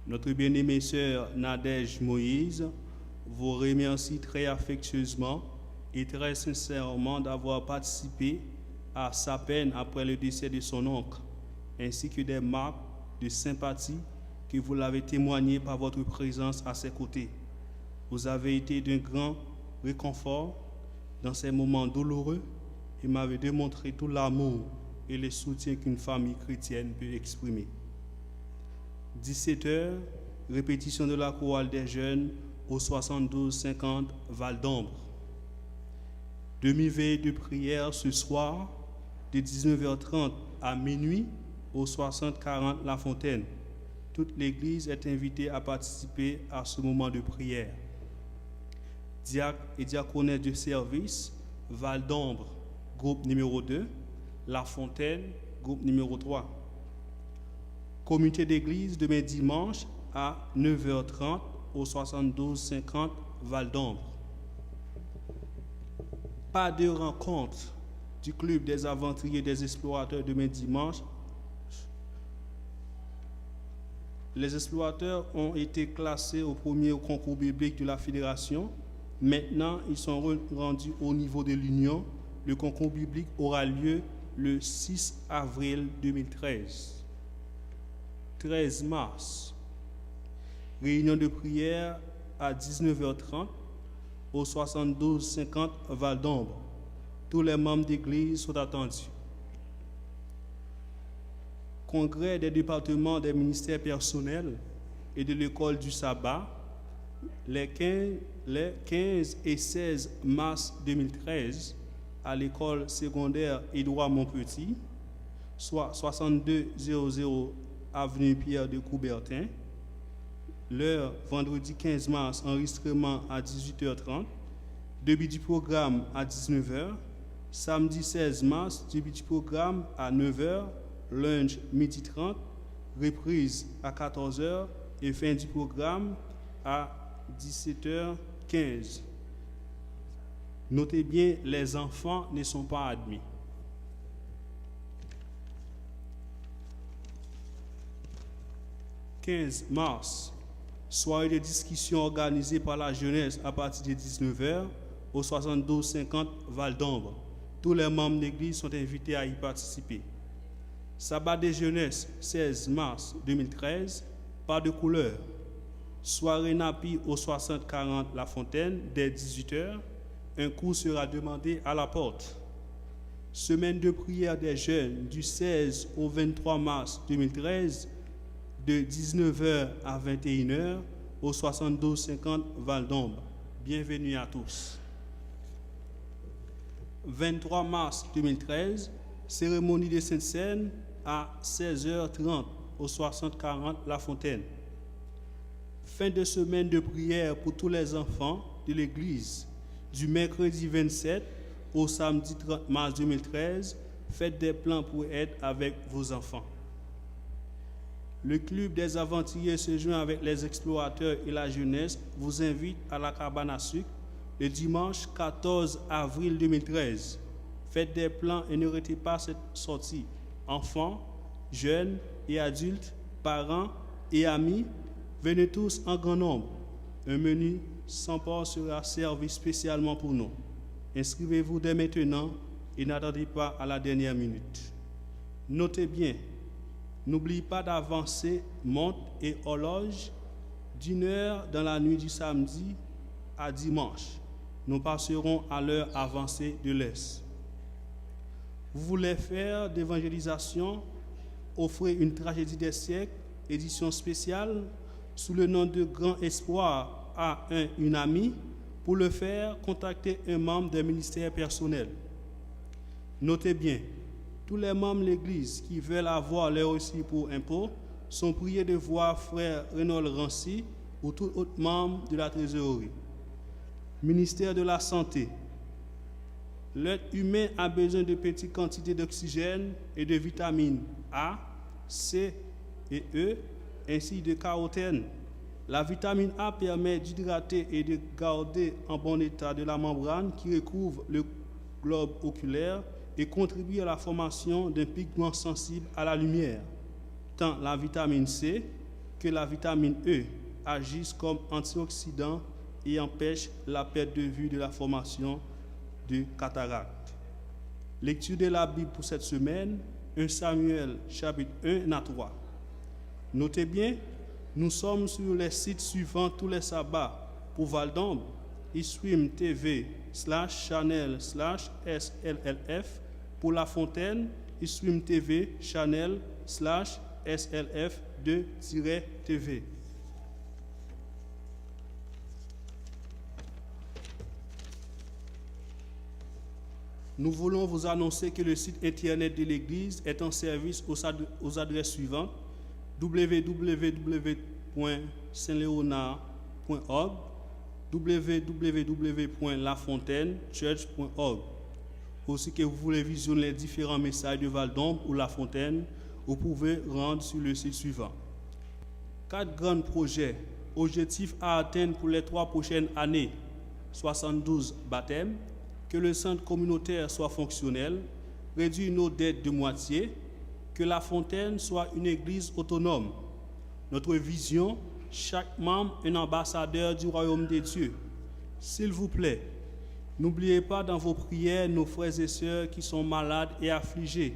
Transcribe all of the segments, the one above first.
Notre bien-aimée sœur Nadège Moïse vous remercie très affectueusement et très sincèrement d'avoir participé à sa peine après le décès de son oncle, ainsi que des marques de sympathie que vous l'avez témoigné par votre présence à ses côtés. Vous avez été d'un grand réconfort dans ces moments douloureux et m'avez démontré tout l'amour et le soutien qu'une famille chrétienne peut exprimer. 17h, répétition de la chorale des jeunes au 72-50 Val d'Ombre. Demi-veille de prière ce soir de 19h30 à minuit au 60-40 La Fontaine. Toute l'Église est invitée à participer à ce moment de prière. Diacre et diaconesse de service, Val d'Ombre, groupe numéro 2, La Fontaine, groupe numéro 3. Comité d'église demain dimanche à 9h30 au 72-50 Val d'Ombre. Pas de rencontre du club des aventuriers des explorateurs demain dimanche. Les explorateurs ont été classés au premier concours biblique de la fédération. Maintenant, ils sont rendus au niveau de l'Union. Le concours biblique aura lieu le 6 avril 2013. 13 mars, réunion de prière à 19h30 au 72-50 Val d'Ombre. Tous les membres d'église sont attendus. Congrès des départements des ministères personnels et de l'école du sabbat, les 15 et 16 mars 2013 à l'école secondaire Édouard Montpetit, soit 6200 avenue Pierre de Coubertin. L'heure, vendredi 15 mars, enregistrement à 18h30. Début du programme à 19h. Samedi 16 mars, début du programme à 9h. Lunch midi 30. Reprise à 14h. Et fin du programme à 17h15. Notez bien, les enfants ne sont pas admis. 15 mars, soirée de discussion organisée par la jeunesse à partir de 19h au 72-50 Val d'Ombre. Tous les membres de l'église sont invités à y participer. Sabbat des jeunesses, 16 mars 2013, pas de couleur. Soirée NAPI au 60-40 La Fontaine, dès 18h. Un cours sera demandé à la porte. Semaine de prière des jeunes du 16 au 23 mars 2013, de 19h à 21h au 72-50 Val d'Ombre. Bienvenue à tous. 23 mars 2013, cérémonie de Sainte-Seine à 16h30 au 60-40 La Fontaine. Fin de semaine de prière pour tous les enfants de l'Église du mercredi 27 au samedi 30 mars 2013. Faites des plans pour être avec vos enfants. Le club des aventuriers se joint avec les explorateurs et la jeunesse vous invite à la cabane à sucre le dimanche 14 avril 2013. Faites des plans et ne ratez pas cette sortie. Enfants, jeunes et adultes, parents et amis, venez tous en grand nombre. Un menu sans porc sera servi spécialement pour nous. Inscrivez-vous dès maintenant et n'attendez pas à la dernière minute. Notez bien, n'oubliez pas d'avancer montre et horloge d'une heure dans la nuit du samedi à dimanche. Nous passerons à l'heure avancée de l'Est. Vous voulez faire d'évangélisation, offrez une tragédie des siècles, édition spéciale, sous le nom de Grand Espoir à une amie. Pour le faire, contactez un membre des ministères personnels. Notez bien, tous les membres de l'Église qui veulent avoir leur reçu pour impôt sont priés de voir frère Reynold Rancy ou tout autre membre de la trésorerie. Ministère de la Santé. L'être humain a besoin de petites quantités d'oxygène et de vitamines A, C et E, ainsi de carotène. La vitamine A permet d'hydrater et de garder en bon état de la membrane qui recouvre le globe oculaire et contribue à la formation d'un pigment sensible à la lumière. Tant la vitamine C que la vitamine E agisse comme antioxydant et empêche la perte de vue de la formation de cataracte. Lecture de la Bible pour cette semaine, 1 Samuel chapitre 1 à 3. Notez bien, nous sommes sur les sites suivants tous les sabbats pour Val-d'Ombre, eStream TV /channel/SLLF, pour La Fontaine, eStream TV channel/SLF2-TV. Nous voulons vous annoncer que le site internet de l'Église est en service aux adresses suivantes: www.saintleonard.org, www.lafontaineChurch.org. Aussi que vous voulez visionner les différents messages de Val-d'Ombre ou La Fontaine, vous pouvez rendre sur le site suivant. 4 grands projets, objectifs à atteindre pour les 3 prochaines années: 72 baptêmes, que le centre communautaire soit fonctionnel, réduire nos dettes de moitié, que La Fontaine soit une église autonome. Notre vision, chaque membre un ambassadeur du royaume de Dieu. S'il vous plaît, n'oubliez pas dans vos prières nos frères et sœurs qui sont malades et affligés,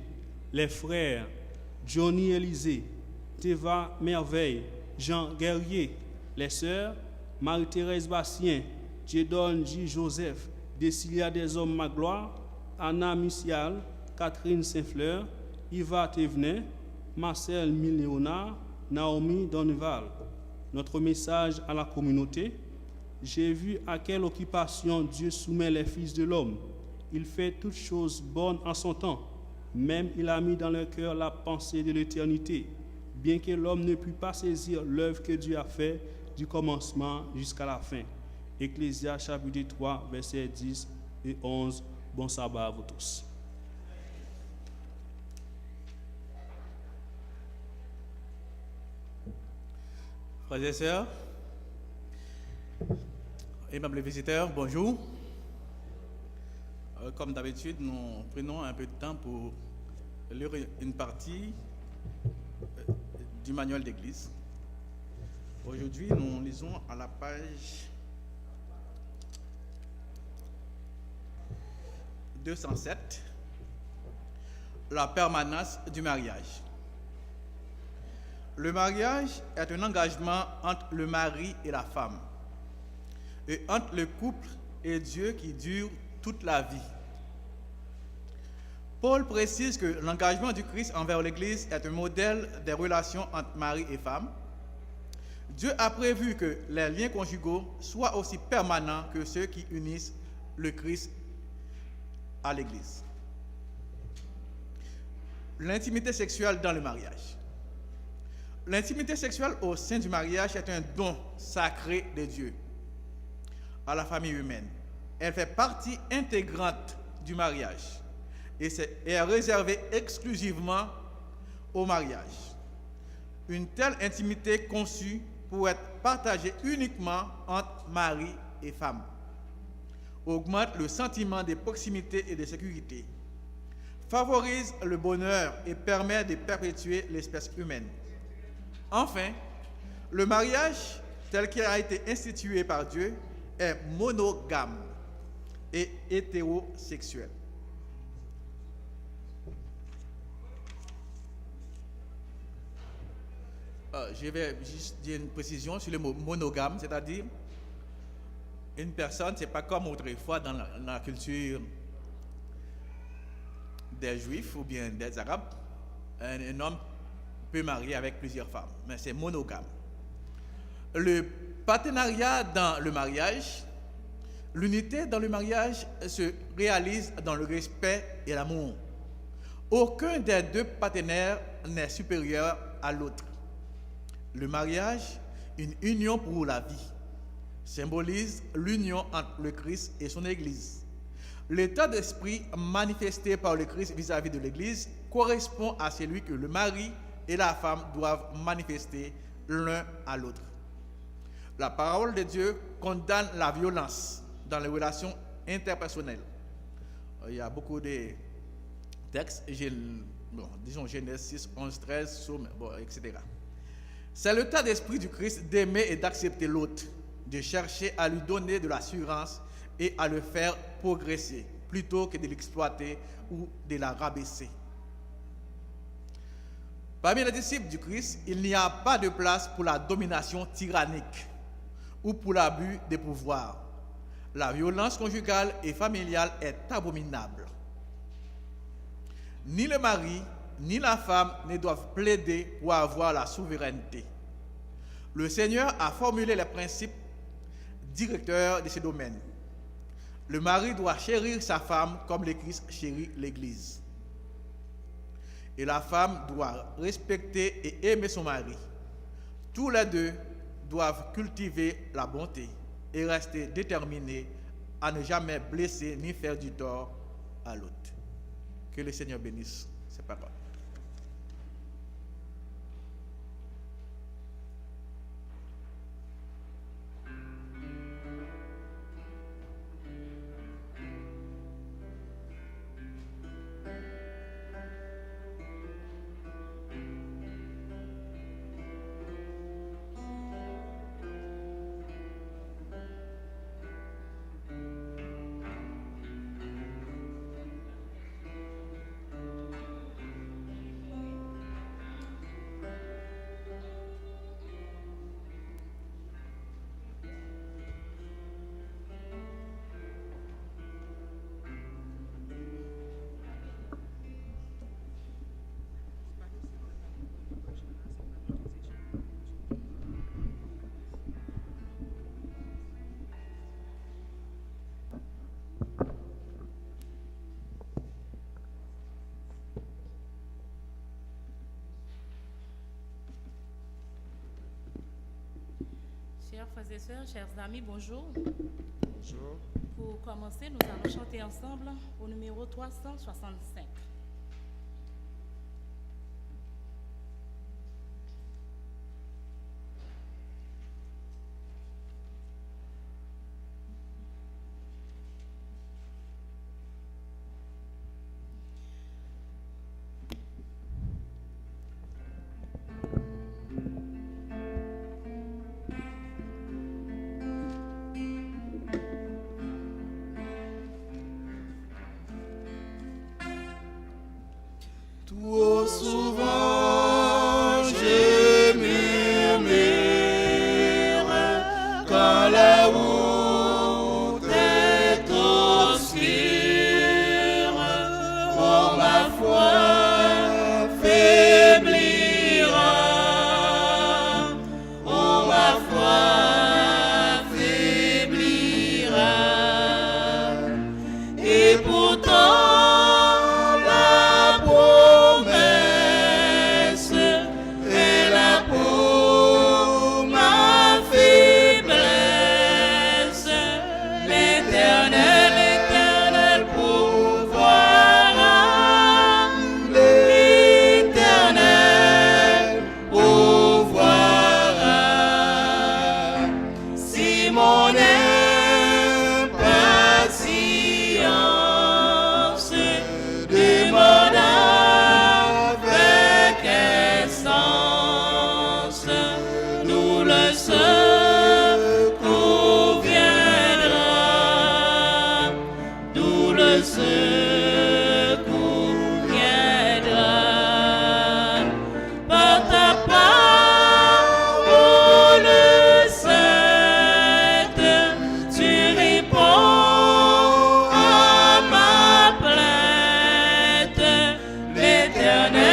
les frères Johnny Élisée, Théva Merveille, Jean Guerrier, les sœurs Marie-Thérèse Bastien, Dieudonne J. Joseph, Décilia des Hommes Magloire, Anna Missial, Catherine Saint-Fleur, Yva Thévenin, Marcel Milléonard, Naomi Donneval. Notre message à la communauté: j'ai vu à quelle occupation Dieu soumet les fils de l'homme. Il fait toutes choses bonnes en son temps. Même il a mis dans leur cœur la pensée de l'éternité, bien que l'homme ne pût pas saisir l'œuvre que Dieu a faite du commencement jusqu'à la fin. Ecclésiaste chapitre 3, versets 10 et 11. Bon sabbat à vous tous. Frères et sœurs, aimables visiteurs, bonjour. Comme d'habitude, nous prenons un peu de temps pour lire une partie du manuel d'église. Aujourd'hui, nous lisons à la page 207, la permanence du mariage. Le mariage est un engagement entre le mari et la femme, et entre le couple et Dieu qui dure toute la vie. Paul précise que l'engagement du Christ envers l'Église est un modèle des relations entre mari et femme. Dieu a prévu que les liens conjugaux soient aussi permanents que ceux qui unissent le Christ à l'Église. L'intimité sexuelle dans le mariage. L'intimité sexuelle au sein du mariage est un don sacré de Dieu à la famille humaine. Elle fait partie intégrante du mariage et est réservée exclusivement au mariage. Une telle intimité conçue pour être partagée uniquement entre mari et femme augmente le sentiment de proximité et de sécurité, favorise le bonheur et permet de perpétuer l'espèce humaine. Enfin, le mariage, tel qu'il a été institué par Dieu, est monogame et hétérosexuel. Je vais juste dire une précision sur le mot monogame, c'est-à-dire une personne, c'est pas comme autrefois dans la culture des Juifs ou bien des Arabes, un homme peut marier avec plusieurs femmes, mais c'est monogame. Le partenariat dans le mariage, l'unité dans le mariage se réalise dans le respect et l'amour. Aucun des deux partenaires n'est supérieur à l'autre. Le mariage, une union pour la vie, symbolise l'union entre le Christ et son Église. L'état d'esprit manifesté par le Christ vis-à-vis de l'Église correspond à celui que le mari et la femme doivent manifester l'un à l'autre. La parole de Dieu condamne la violence dans les relations interpersonnelles. Il y a beaucoup de textes, disons Genèse 6, 11, 13, Somme, etc. C'est l'état d'esprit du Christ d'aimer et d'accepter l'autre, de chercher à lui donner de l'assurance et à le faire progresser, plutôt que de l'exploiter ou de la rabaisser. Parmi les disciples du Christ, il n'y a pas de place pour la domination tyrannique ou pour l'abus des pouvoirs. La violence conjugale et familiale est abominable. Ni le mari, ni la femme ne doivent plaider pour avoir la souveraineté. Le Seigneur a formulé les principes directeurs de ce domaine. Le mari doit chérir sa femme comme le Christ chérit l'Église. Et la femme doit respecter et aimer son mari. Tous les deux doivent cultiver la bonté et rester déterminés à ne jamais blesser ni faire du tort à l'autre. Que le Seigneur bénisse ses paroles. Chers frères et sœurs, chers amis, bonjour. Bonjour. Pour commencer, nous allons chanter ensemble au numéro 365. Trop souvent je murmure quand la route est obscure. Oh, ma foi faiblira. Oh, ma foi faiblira. Et pourtant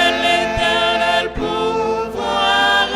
L'éternel pouvoir,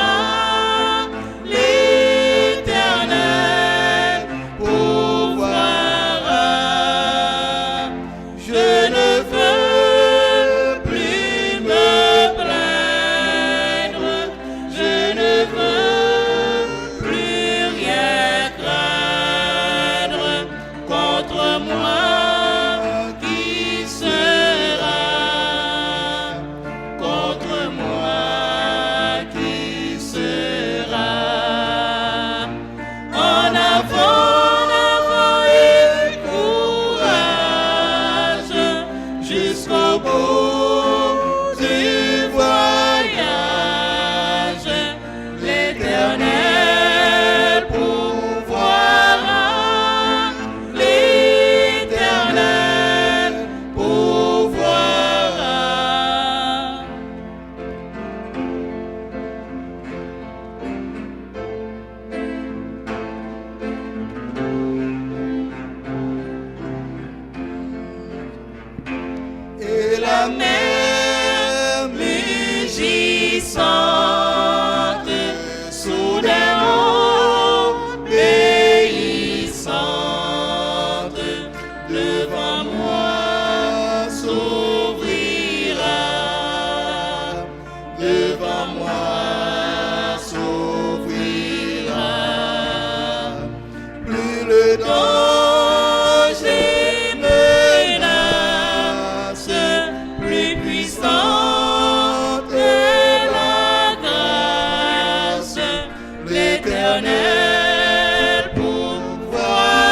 l'éternel pourvoira,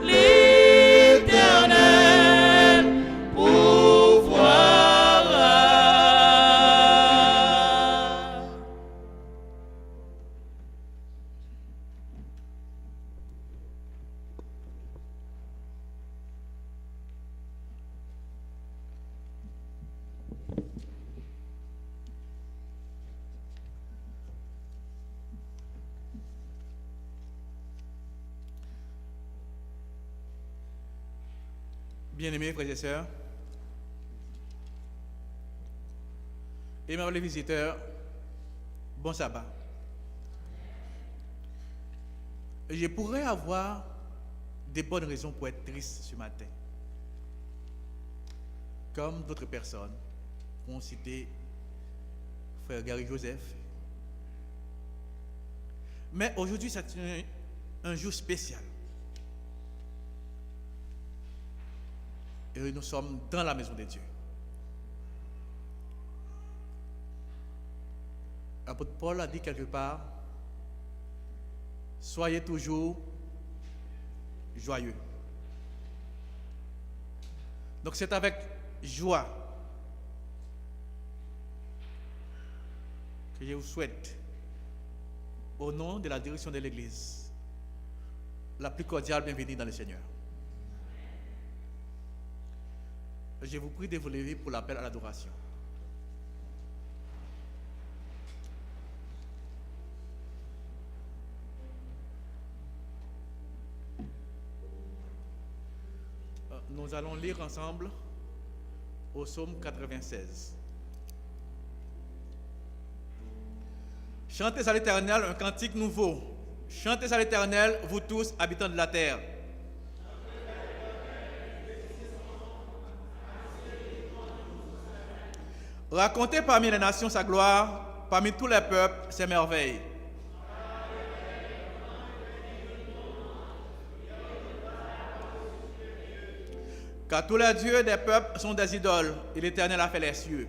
l'éternel pourvoira. Bien-aimés frères et sœurs, aimables visiteurs, bon sabbat. Je pourrais avoir des bonnes raisons pour être triste ce matin, comme d'autres personnes ont cité frère Gary Joseph. Mais aujourd'hui, c'est un jour spécial. Et nous sommes dans la maison de Dieu. L'apôtre Paul a dit quelque part, soyez toujours joyeux. Donc c'est avec joie que je vous souhaite, au nom de la direction de l'Église, la plus cordiale bienvenue dans le Seigneur. Je vous prie de vous lever pour l'appel à l'adoration. Nous allons lire ensemble au psaume 96. Chantez à l'Éternel un cantique nouveau. Chantez à l'Éternel, vous tous, habitants de la terre. Racontez parmi les nations sa gloire, parmi tous les peuples ses merveilles. Car tous les dieux des peuples sont des idoles, et l'Éternel a fait les cieux.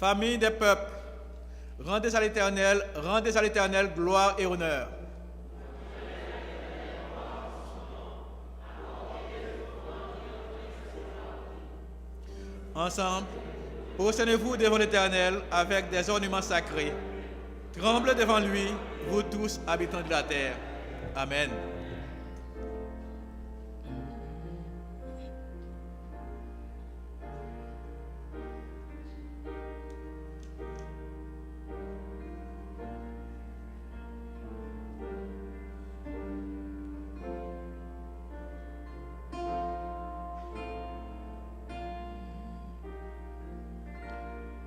Famille des peuples, rendez à l'Éternel gloire et honneur. Ensemble, prosternez-vous devant l'Éternel avec des ornements sacrés. Tremblez devant lui, vous tous, habitants de la terre. Amen.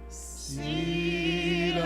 Silence,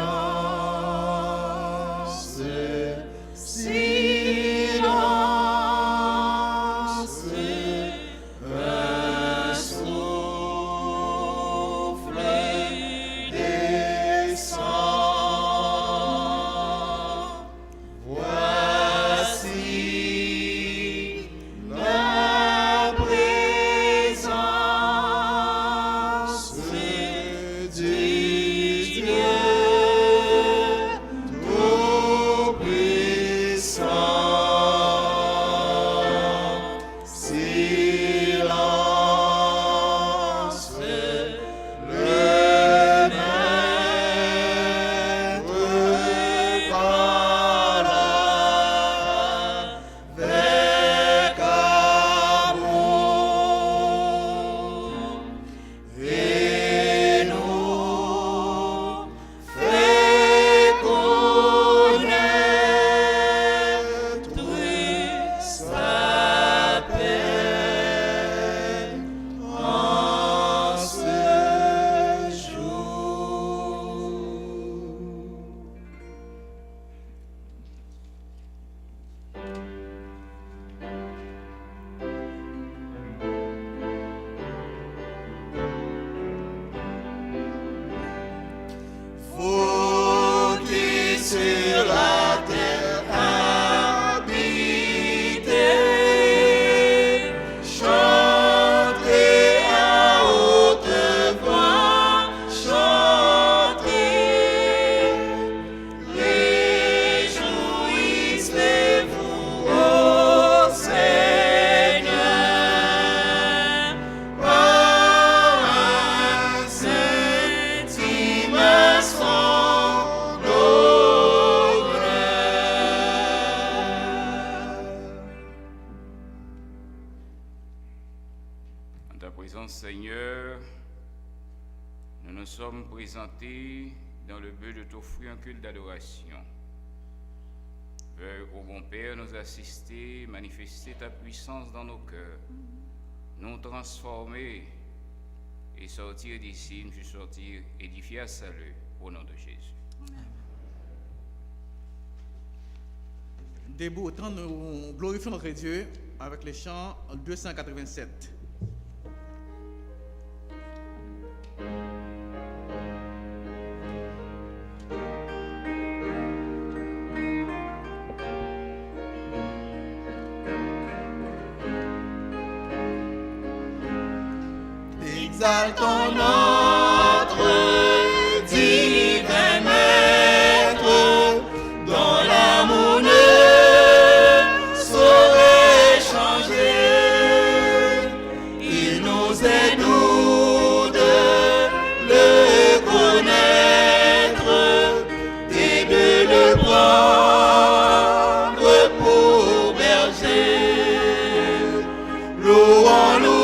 présence, Seigneur, nous nous sommes présentés dans le but de t'offrir un culte d'adoration. Veuille, ô bon Père, nous assister, manifester ta puissance dans nos cœurs, nous transformer et sortir d'ici, nous sortir édifiés à salut, au nom de Jésus. Debout, autant nous glorifions notre Dieu avec les chants 287. Exaltons notre divin Maître, dont l'amour ne saurait changer. Il nous est doux de le connaître et de le prendre pour berger. Louons, louons.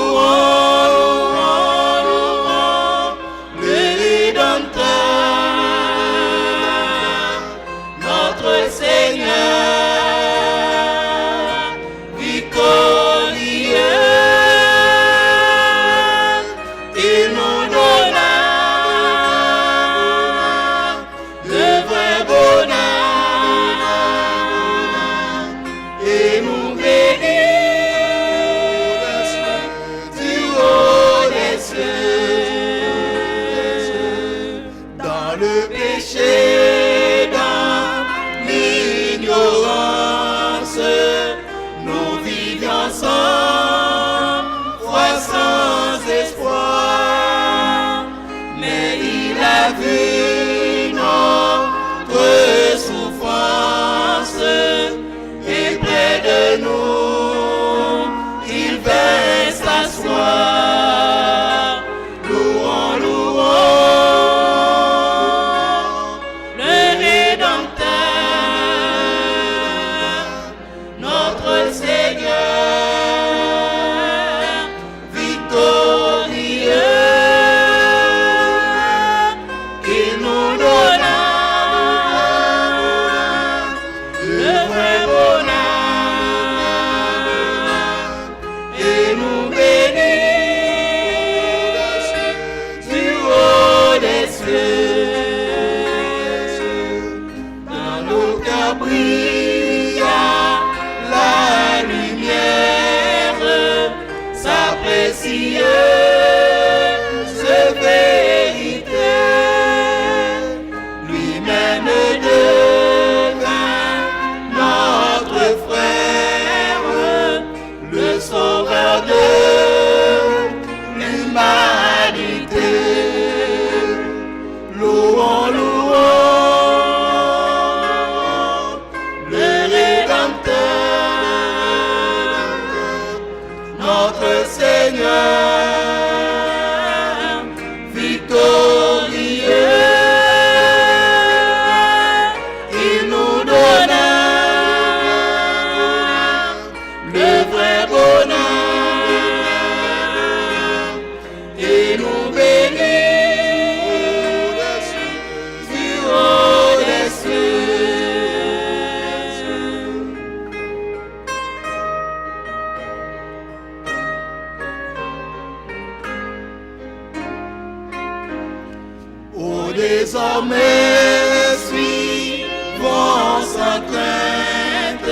Désormais suivons sans crainte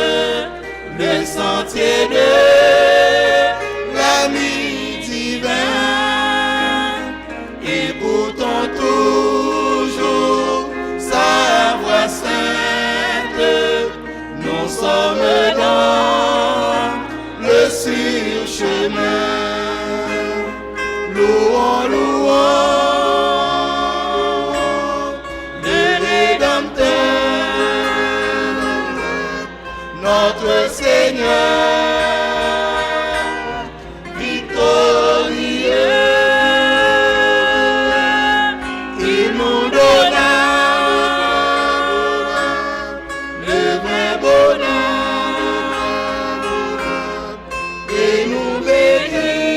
le sentier de l'ami divin. Écoutons toujours sa voix sainte. Nous sommes dans le sûr chemin. Louons, louons notre Seigneur victorieux, il nous donna le vrai bonheur et nous bénit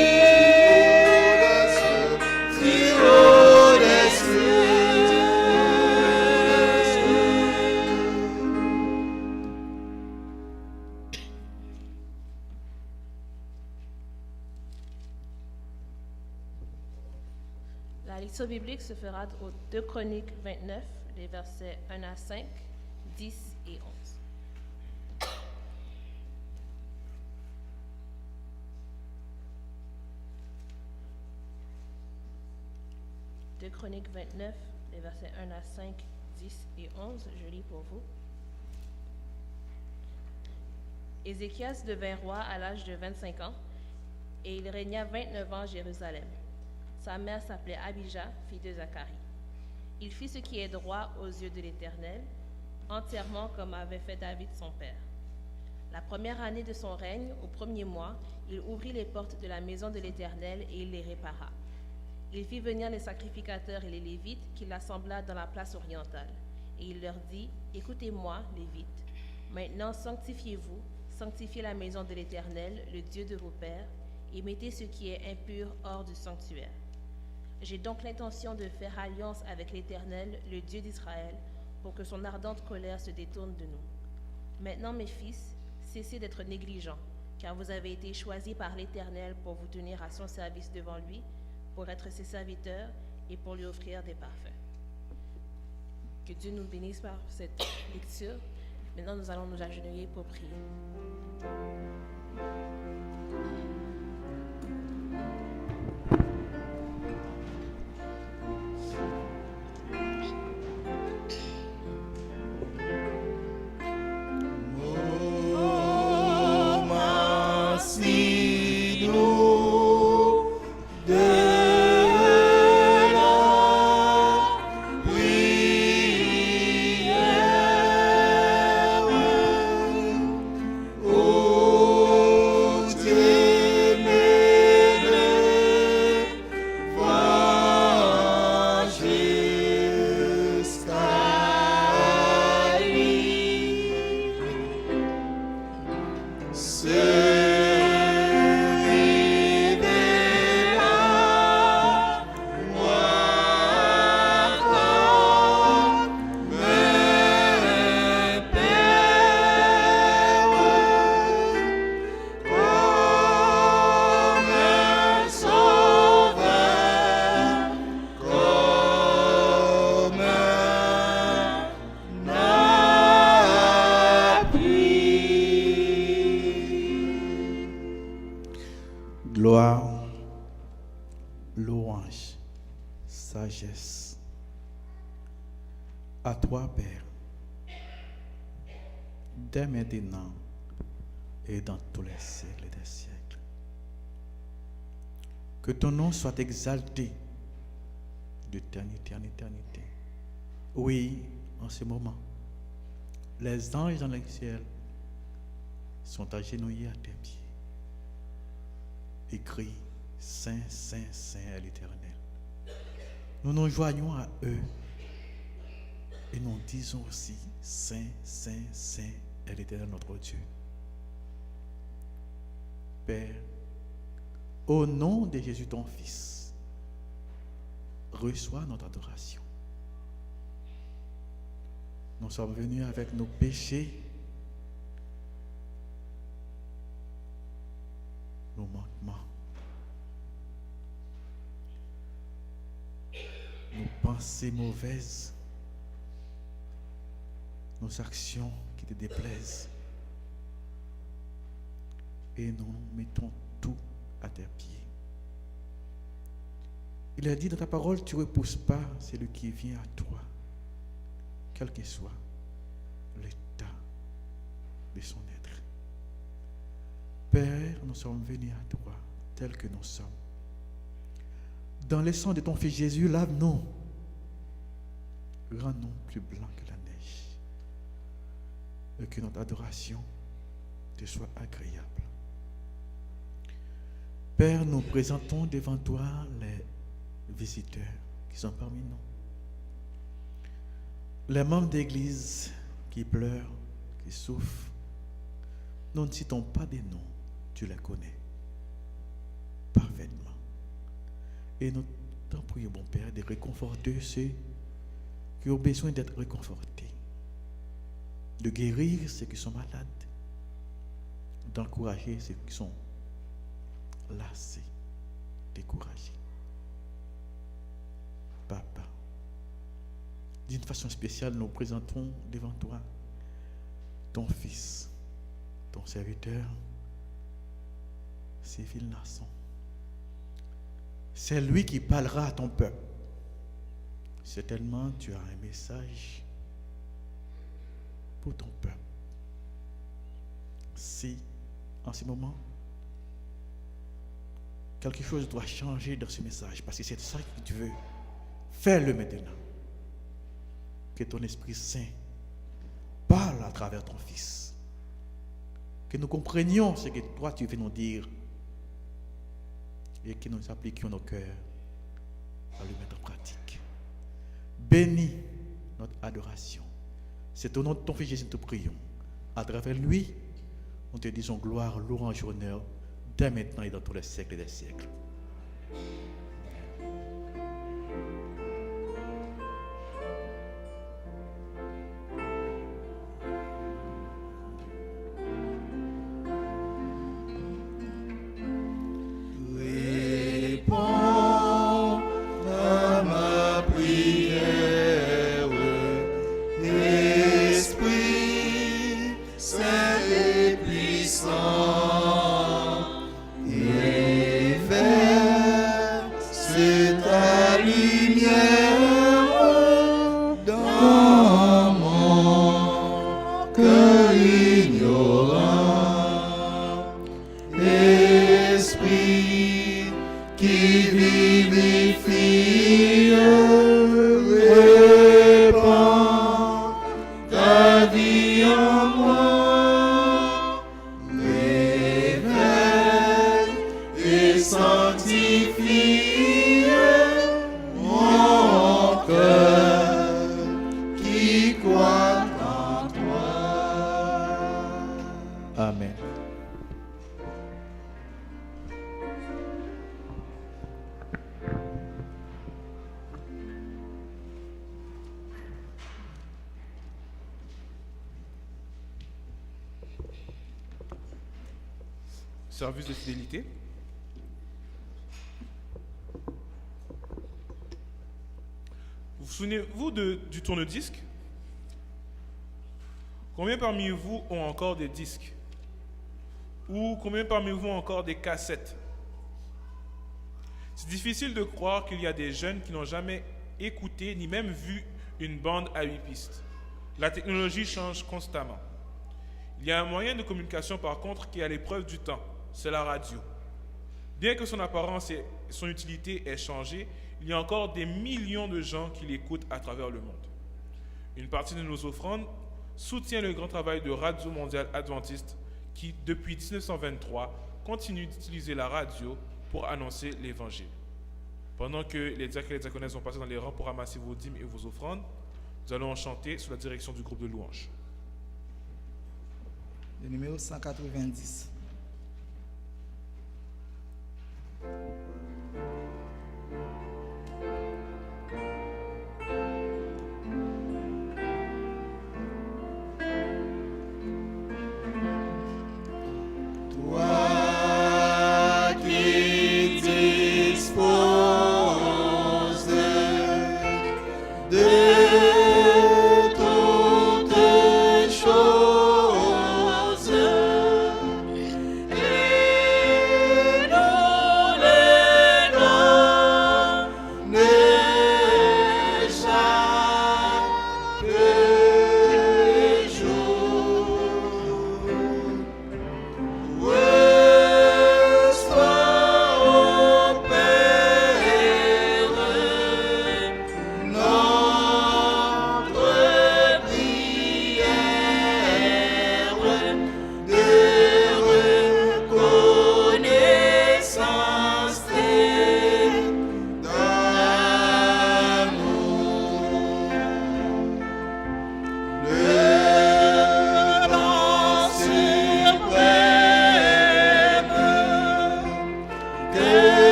La lecture biblique se fera aux 2 Chroniques 29, les versets 1 à 5, 10 et 11. Deux Chroniques 29, les versets 1 à 5, 10 et 11, je lis pour vous. Ézéchias devint roi à l'âge de 25 ans, et il régna 29 ans à Jérusalem. Sa mère s'appelait Abijah, fille de Zacharie. Il fit ce qui est droit aux yeux de l'Éternel, entièrement comme avait fait David son père. La première année de son règne, au 1er mois, il ouvrit les portes de la maison de l'Éternel et il les répara. Il fit venir les sacrificateurs et les Lévites qu'il assembla dans la place orientale. Et il leur dit, « Écoutez-moi, Lévites, maintenant sanctifiez-vous, sanctifiez la maison de l'Éternel, le Dieu de vos pères, et mettez ce qui est impur hors du sanctuaire. J'ai donc l'intention de faire alliance avec l'Éternel, le Dieu d'Israël, pour que son ardente colère se détourne de nous. Maintenant, mes fils, cessez d'être négligents, car vous avez été choisis par l'Éternel pour vous tenir à son service devant lui, pour être ses serviteurs et pour lui offrir des parfums. » Que Dieu nous bénisse par cette lecture. Maintenant, nous allons nous agenouiller pour prier. Gloire, louange, sagesse. À toi, Père, dès maintenant et dans tous les siècles des siècles. Que ton nom soit exalté d'éternité en éternité. Oui, en ce moment, les anges dans le ciel sont agenouillés à tes pieds. Écrit, Saint, Saint, Saint est l'Éternel. Nous nous joignons à eux et nous disons aussi, Saint, Saint, Saint est l'Éternel notre Dieu. Père, au nom de Jésus ton Fils, reçois notre adoration. Nous sommes venus avec nos péchés, nos manquements, nos pensées mauvaises, nos actions qui te déplaisent. Et nous mettons tout à tes pieds. Il a dit dans ta parole, tu ne repousses pas celui qui vient à toi, quel que soit l'état de son être. Père, nous sommes venus à toi, tels que nous sommes. Dans le sang de ton Fils Jésus, lave-nous. Rends-nous plus blancs que la neige. Et que notre adoration te soit agréable. Père, nous présentons devant toi les visiteurs qui sont parmi nous. Les membres d'église qui pleurent, qui souffrent. Nous ne citons pas des noms. Tu les connais parfaitement. Et nous t'en prions, bon Père, de réconforter ceux qui ont besoin d'être réconfortés, de guérir ceux qui sont malades, d'encourager ceux qui sont lassés, découragés. Papa. D'une façon spéciale, nous présentons devant toi ton fils, ton serviteur, Céphile Nasson. C'est lui qui parlera à ton peuple. Certainement, tu as un message pour ton peuple. Si, en ce moment, quelque chose doit changer dans ce message, parce que c'est ça que tu veux, fais-le maintenant. Que ton Esprit Saint parle à travers ton Fils. Que nous comprenions ce que toi tu veux nous dire et que nous appliquions nos cœurs à le mettre en pratique. Bénis notre adoration. C'est au nom de ton Fils Jésus que nous te prions. À travers lui, nous te disons gloire, louange, honneur, dès maintenant et dans tous les siècles des siècles. Amen. Service de fidélité. Vous souvenez-vous du tourne-disque? Combien parmi vous ont encore des disques? Ou combien parmi vous ont encore des cassettes? C'est difficile de croire qu'il y a des jeunes qui n'ont jamais écouté ni même vu une bande à 8 pistes. La technologie change constamment. Il y a un moyen de communication par contre qui est à l'épreuve du temps, c'est la radio. Bien que son apparence et son utilité aient changé, il y a encore des millions de gens qui l'écoutent à travers le monde. Une partie de nos offrandes soutient le grand travail de Radio Mondiale Adventiste qui, depuis 1923, continue d'utiliser la radio pour annoncer l'Évangile. Pendant que les diacres et les diaconesses vont passer dans les rangs pour ramasser vos dîmes et vos offrandes, nous allons chanter sous la direction du groupe de louanges. Le numéro 190. Choses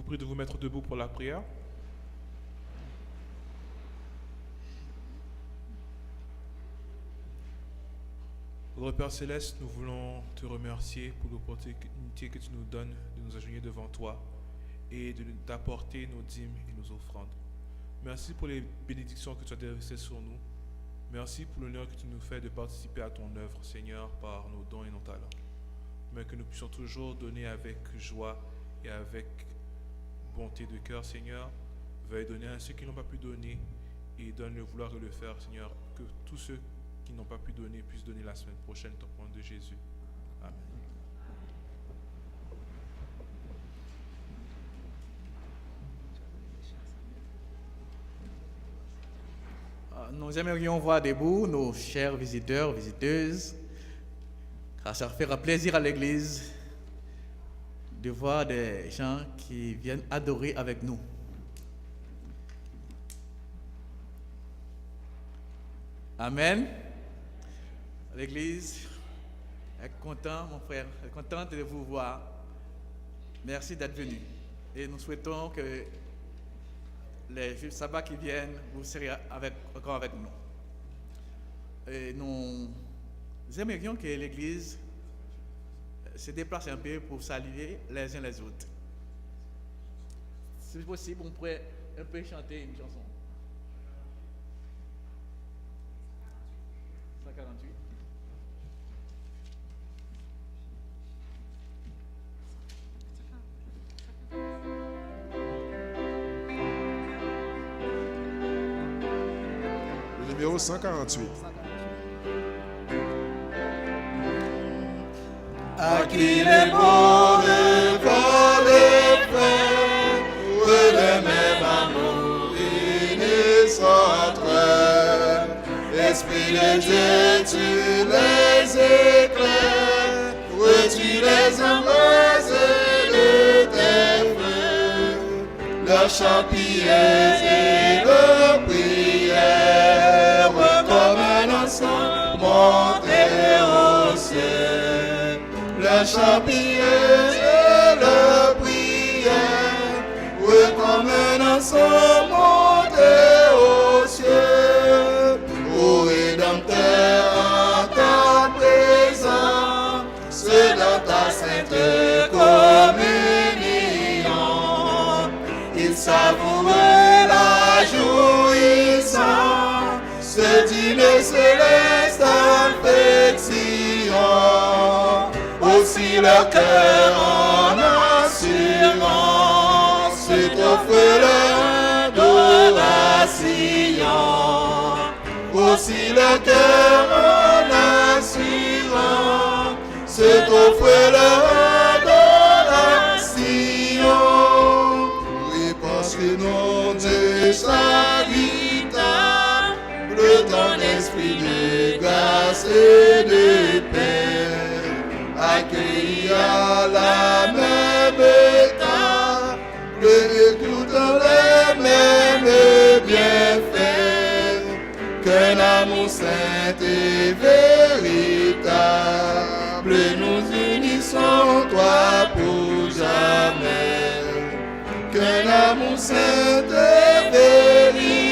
prie de vous mettre debout pour la prière. Notre Père Céleste, nous voulons te remercier pour l'opportunité que tu nous donnes de nous agenouiller devant toi et d'apporter nos dîmes et nos offrandes. Merci pour les bénédictions que tu as déversées sur nous. Merci pour l'honneur que tu nous fais de participer à ton œuvre, Seigneur, par nos dons et nos talents. Mais que nous puissions toujours donner avec joie et avec bonté de cœur, Seigneur. Veuille donner à ceux qui n'ont pas pu donner et donne le vouloir et le faire, Seigneur. Que tous ceux qui n'ont pas pu donner puissent donner la semaine prochaine, au nom de Jésus. Amen. Nous aimerions voir debout nos chers visiteurs, visiteuses, car ça fera plaisir à l'Église de voir des gens qui viennent adorer avec nous. Amen. L'Église est contente, mon frère, est contente de vous voir. Merci d'être venu. Et nous souhaitons que les sabbats qui viennent, vous serez encore avec nous. Et nous aimerions que l'Église se déplace un peu pour saluer les uns les autres. Si possible, on pourrait un peu chanter une chanson. 148. Le numéro 148. À qui les mots de voir les frères, où le même amour unis entre eux. Esprit de Dieu, tu les éclaires, où tu les embrasses de tes feux. Leur chant pieuse et leur prière, comme un ensemble monté au ciel. Leur chant pieuse et leur prière, comme un ensemble monté au ciel. Ô Rédempteur, en ta présence, dans ta sainte communion, il savourait la jouissance, dîner céleste affection. Aussi leur cœur en assurance t'offre leur adoration. Aussi le cœur en assurance t'offre leur adoration. Oui, parce que non Dieu charitable, ton esprit de grâce et de paix, accueilli à la même table, écoutant les mêmes bienfaits, qu'un amour saint et véritable, nous unissons toi pour jamais. Qu'un amour saint et véritable,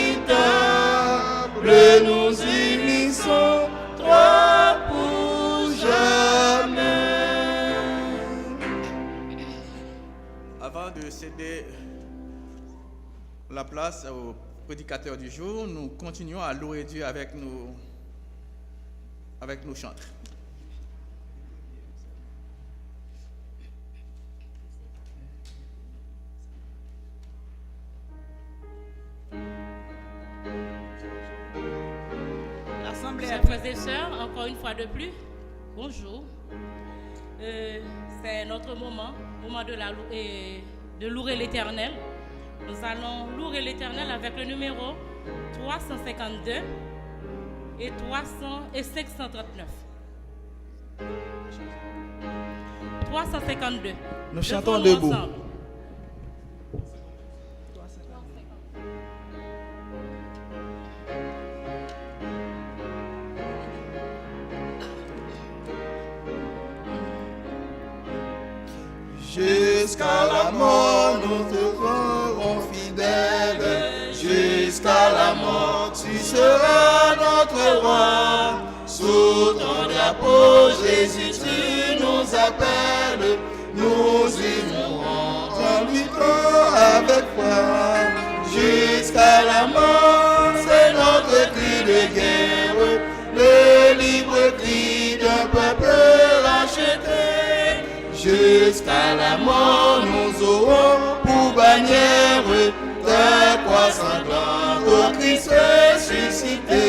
nous unissons toi pour jamais. Avant de céder la place au prédicateur du jour, nous continuons à louer Dieu avec nos chantres. Chers frères et sœurs, encore une fois de plus, bonjour. C'est notre moment de louer l'Éternel. Nous allons louer l'Éternel avec le numéro 352 et 539. 352. Nous chantons debout. Ensemble. Jusqu'à la mort nous nous te serons fidèles jusqu'à la mort. Tu seras notre roi. Sous ton drapeau, Jésus, tu nous appelles. Nous irons en luttant avec foi jusqu'à la mort. C'est notre cri de guerre, le libre cri d'un peuple racheté. Jusqu'à la mort, nous aurons pour bannière ta croix sanglante, au Christ ressuscité.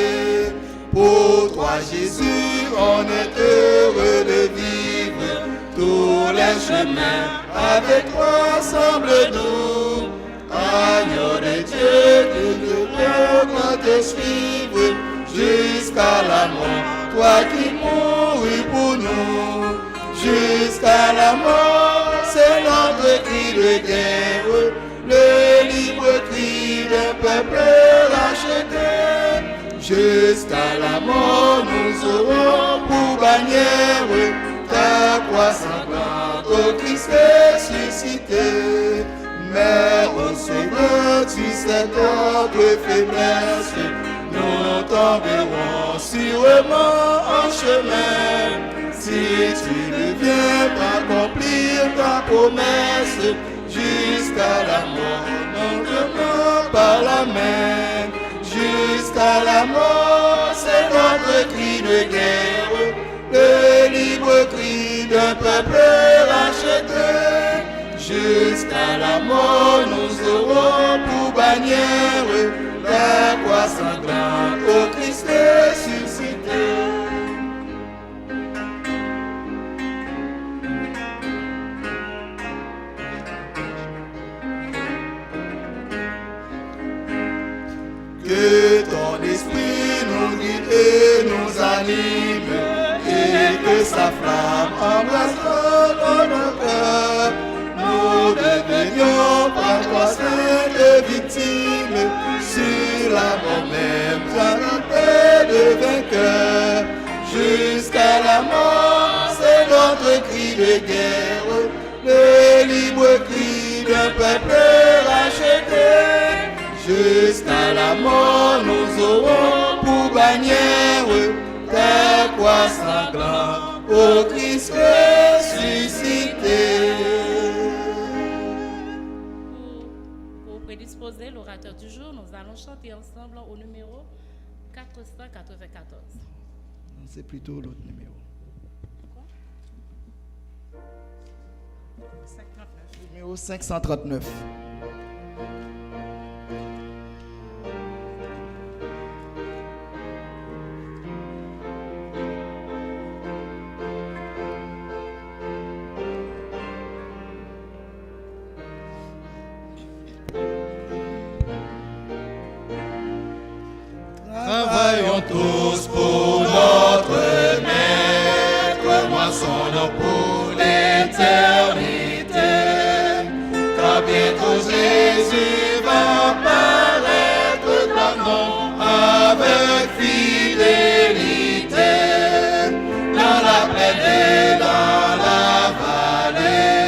Pour toi, Jésus, on est heureux de vivre. Tous les chemins avec toi semblent doux. Agneau de Dieu, que nous te suivre jusqu'à la mort. Toi qui mourus pour nous. Jusqu'à la mort, c'est notre cri de guerre, le libre cri d'un peuple racheté. Jusqu'à la mort, nous aurons pour bannière ta croix sanglante, au Christ ressuscité. Mais au Seigneur, tu sais notre faiblesse, nous tomberons sûrement en chemin. Si tu ne viens pas accomplir ta promesse, jusqu'à la mort, non te par la main. Jusqu'à la mort, c'est notre cri de guerre, le libre cri d'un peuple racheté. Jusqu'à la mort, nous aurons pour bannière la croix sanglante, au Christ ressuscité. Que ton esprit nous guide et nous anime, et que sa flamme embrasse notre cœur. Nous devenions par toi saintes victimes, sur la mort même, ta de vainqueur. Jusqu'à la mort, c'est notre cri de guerre, le libre cri d'un peuple racheté. Jusqu'à la mort, nous aurons pour bannière ta croix sanglante, au Christ ressuscité. Pour prédisposer l'orateur du jour, nous allons chanter ensemble au numéro 494. C'est plutôt l'autre numéro. Quoi? 539. Numéro 539. Travaillons tous pour notre Maître, moissonnons pour l'éternité. Car bientôt Jésus va paraître, clamons avec fidélité. Dans la plaine et dans la vallée,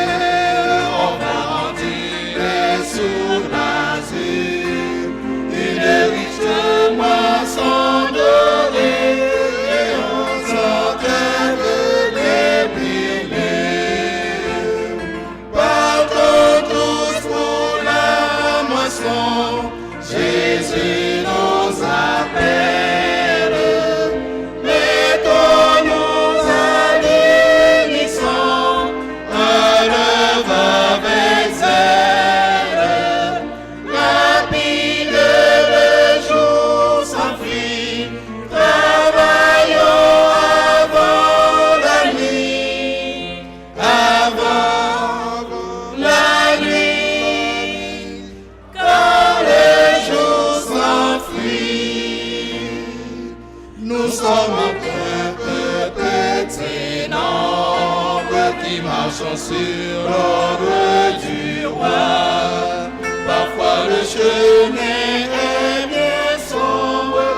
on va rentrer sous l'azur. Une riche moisson dorée, et on s'entraîne les brûler. Partons tous pour la moisson, Jésus nous appelle. Mettons-nous à l'unisson, à l'œuvre avec zèle. Rapide le jour s'enfuit, travaillons avant la nuit, avant la nuit, quand le jour s'enfuit. Nous sommes un petit nombre qui marchons sur l'ordre du roi. Parfois le chemin est bien sombre,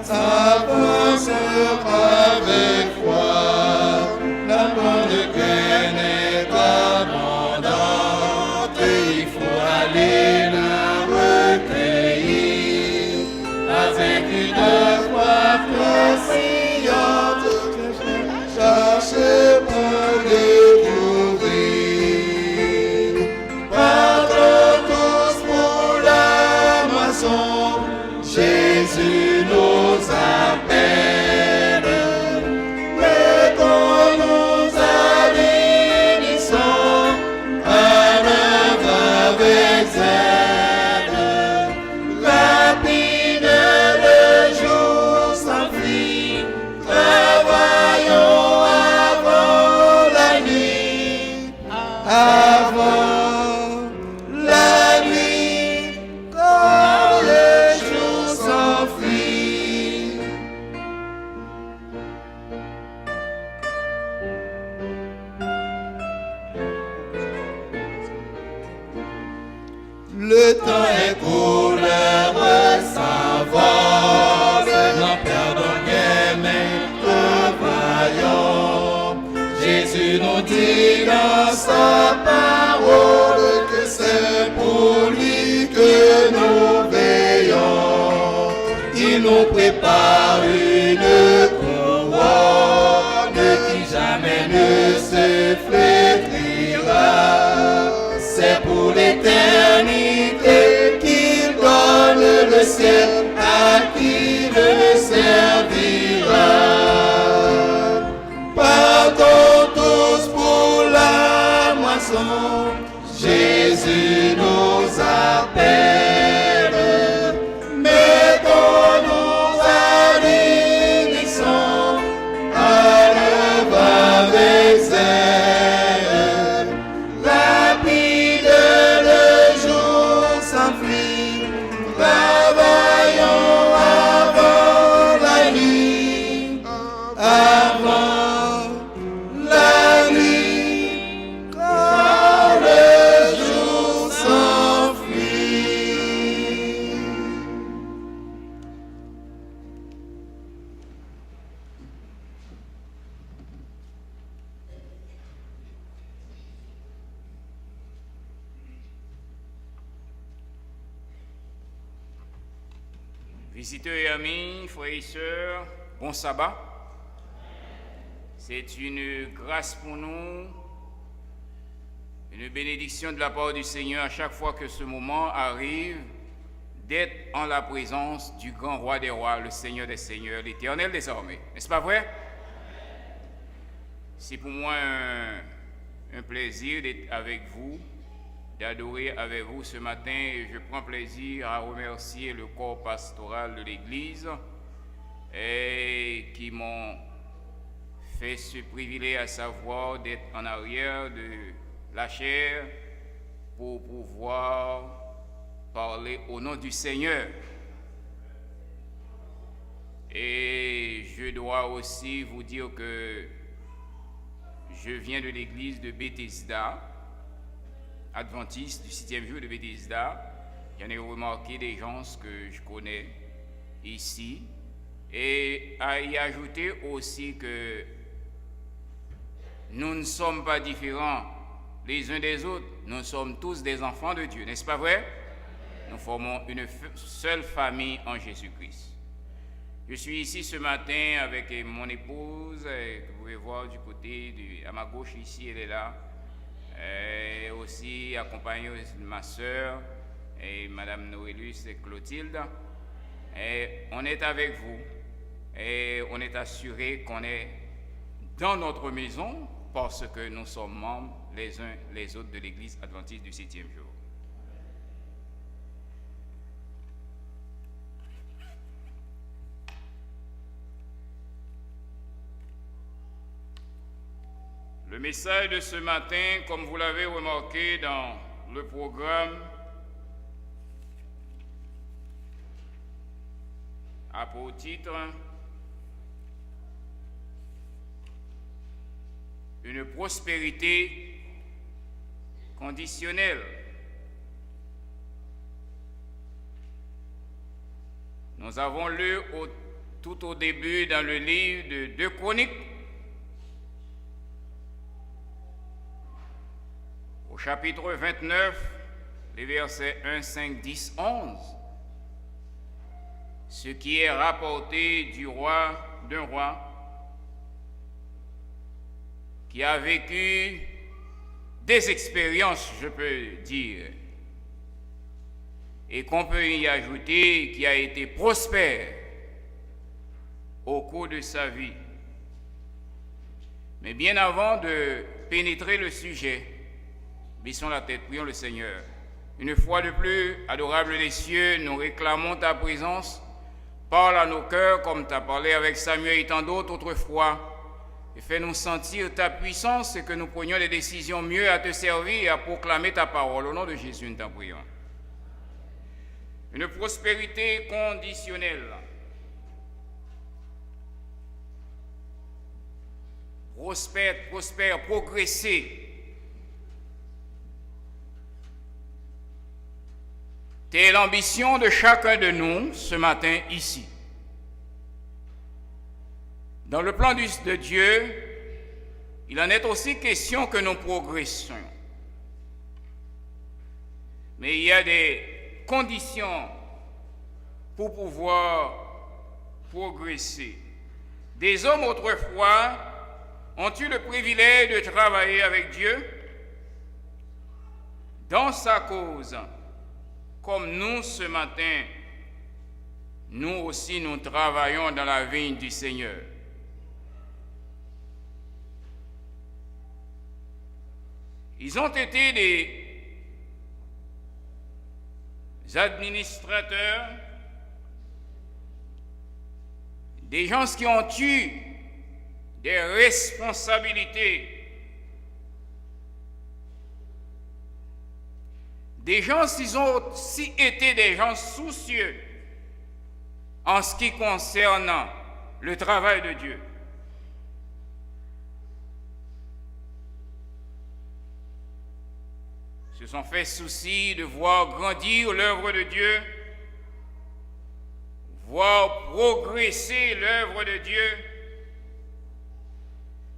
avance avec foi. La bonne graine est abondante, il faut prépare une couronne qui jamais ne se flétrira. C'est pour l'éternité qu'il donne le ciel à qui le servira. Partons tous pour la moisson, Jésus nous appelle. Mettons-nous à l'unisson, à l'œuvre avec zèle. Rapide le jour s'enfuit, travaillons avant la nuit, avant la nuit, quand le jour s'enfuit. Visiteurs et amis, frères et sœurs, bon sabbat. C'est une grâce pour nous, une bénédiction de la part du Seigneur à chaque fois que ce moment arrive, d'être en la présence du grand roi des rois, le Seigneur des seigneurs, l'Éternel des armées. N'est-ce pas vrai? C'est pour moi un plaisir d'être avec vous, d'adorer avec vous ce matin, et je prends plaisir à remercier le corps pastoral de l'Église et qui m'ont fait ce privilège, à savoir d'être en arrière de la chaire pour pouvoir parler au nom du Seigneur. Et je dois aussi vous dire que je viens de l'église de Bethesda, adventiste du 7e jour de Bethesda. J'en ai remarqué des gens que je connais ici. Et à y ajouter aussi que nous ne sommes pas différents les uns des autres. Nous sommes tous des enfants de Dieu, n'est-ce pas vrai? Nous formons une seule famille en Jésus-Christ. Je suis ici ce matin avec mon épouse, que vous pouvez voir du côté, à ma gauche ici, elle est là. Et aussi accompagnée de ma sœur, et Madame Noélus et Clotilde. Et on est avec vous et on est assuré qu'on est dans notre maison parce que nous sommes membres les uns les autres de l'Église adventiste du 7e jour. Le message de ce matin, comme vous l'avez remarqué dans le programme, a pour titre « Une prospérité conditionnelle ». Nous avons lu tout au début dans le livre de 2 Chroniques, au chapitre 29, les versets 1, 5, 10, 11, ce qui est rapporté d'un roi qui a vécu des expériences, je peux dire, et qu'on peut y ajouter qui a été prospère au cours de sa vie. Mais bien avant de pénétrer le sujet, baissons la tête, prions le Seigneur. Une fois de plus, adorable des cieux, nous réclamons ta présence. Parle à nos cœurs comme tu as parlé avec Samuel et tant d'autres autrefois. Et fais-nous sentir ta puissance et que nous prenions des décisions mieux à te servir et à proclamer ta parole. Au nom de Jésus, nous t'en prions. Une prospérité conditionnelle. Prospère, progresser. Telle l'ambition de chacun de nous ce matin ici. Dans le plan de Dieu, il en est aussi question que nous progressions. Mais il y a des conditions pour pouvoir progresser. Des hommes autrefois ont eu le privilège de travailler avec Dieu dans sa cause, comme nous ce matin, nous aussi nous travaillons dans la vigne du Seigneur. Ils ont été des administrateurs, des gens qui ont eu des responsabilités, des gens qui ont aussi été des gens soucieux en ce qui concerne le travail de Dieu. Se sont fait souci de voir grandir l'œuvre de Dieu, voir progresser l'œuvre de Dieu.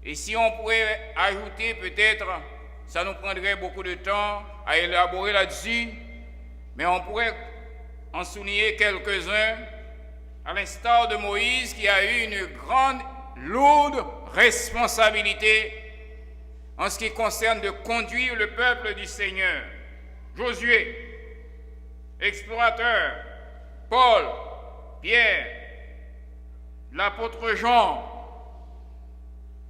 Et si on pourrait ajouter peut-être, ça nous prendrait beaucoup de temps à élaborer là-dessus, mais on pourrait en souligner quelques-uns, à l'instar de Moïse qui a eu une grande, lourde responsabilité en ce qui concerne de conduire le peuple du Seigneur. Josué, explorateur, Paul, Pierre, l'apôtre Jean,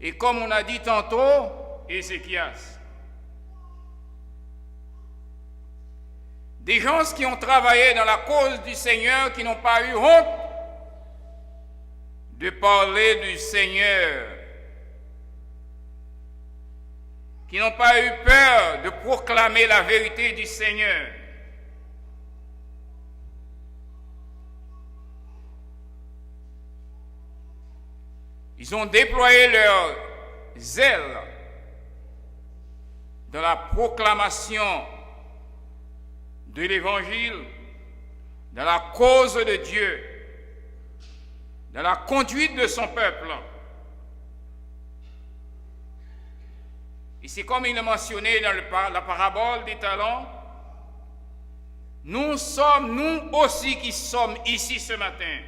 et comme on a dit tantôt, Ézéchias. Des gens qui ont travaillé dans la cause du Seigneur, qui n'ont pas eu honte de parler du Seigneur, qui n'ont pas eu peur de proclamer la vérité du Seigneur. Ils ont déployé leur zèle dans la proclamation de l'Évangile, dans la cause de Dieu, dans la conduite de son peuple. Et c'est comme il est mentionné dans la parabole des talents, nous sommes, nous aussi qui sommes ici ce matin,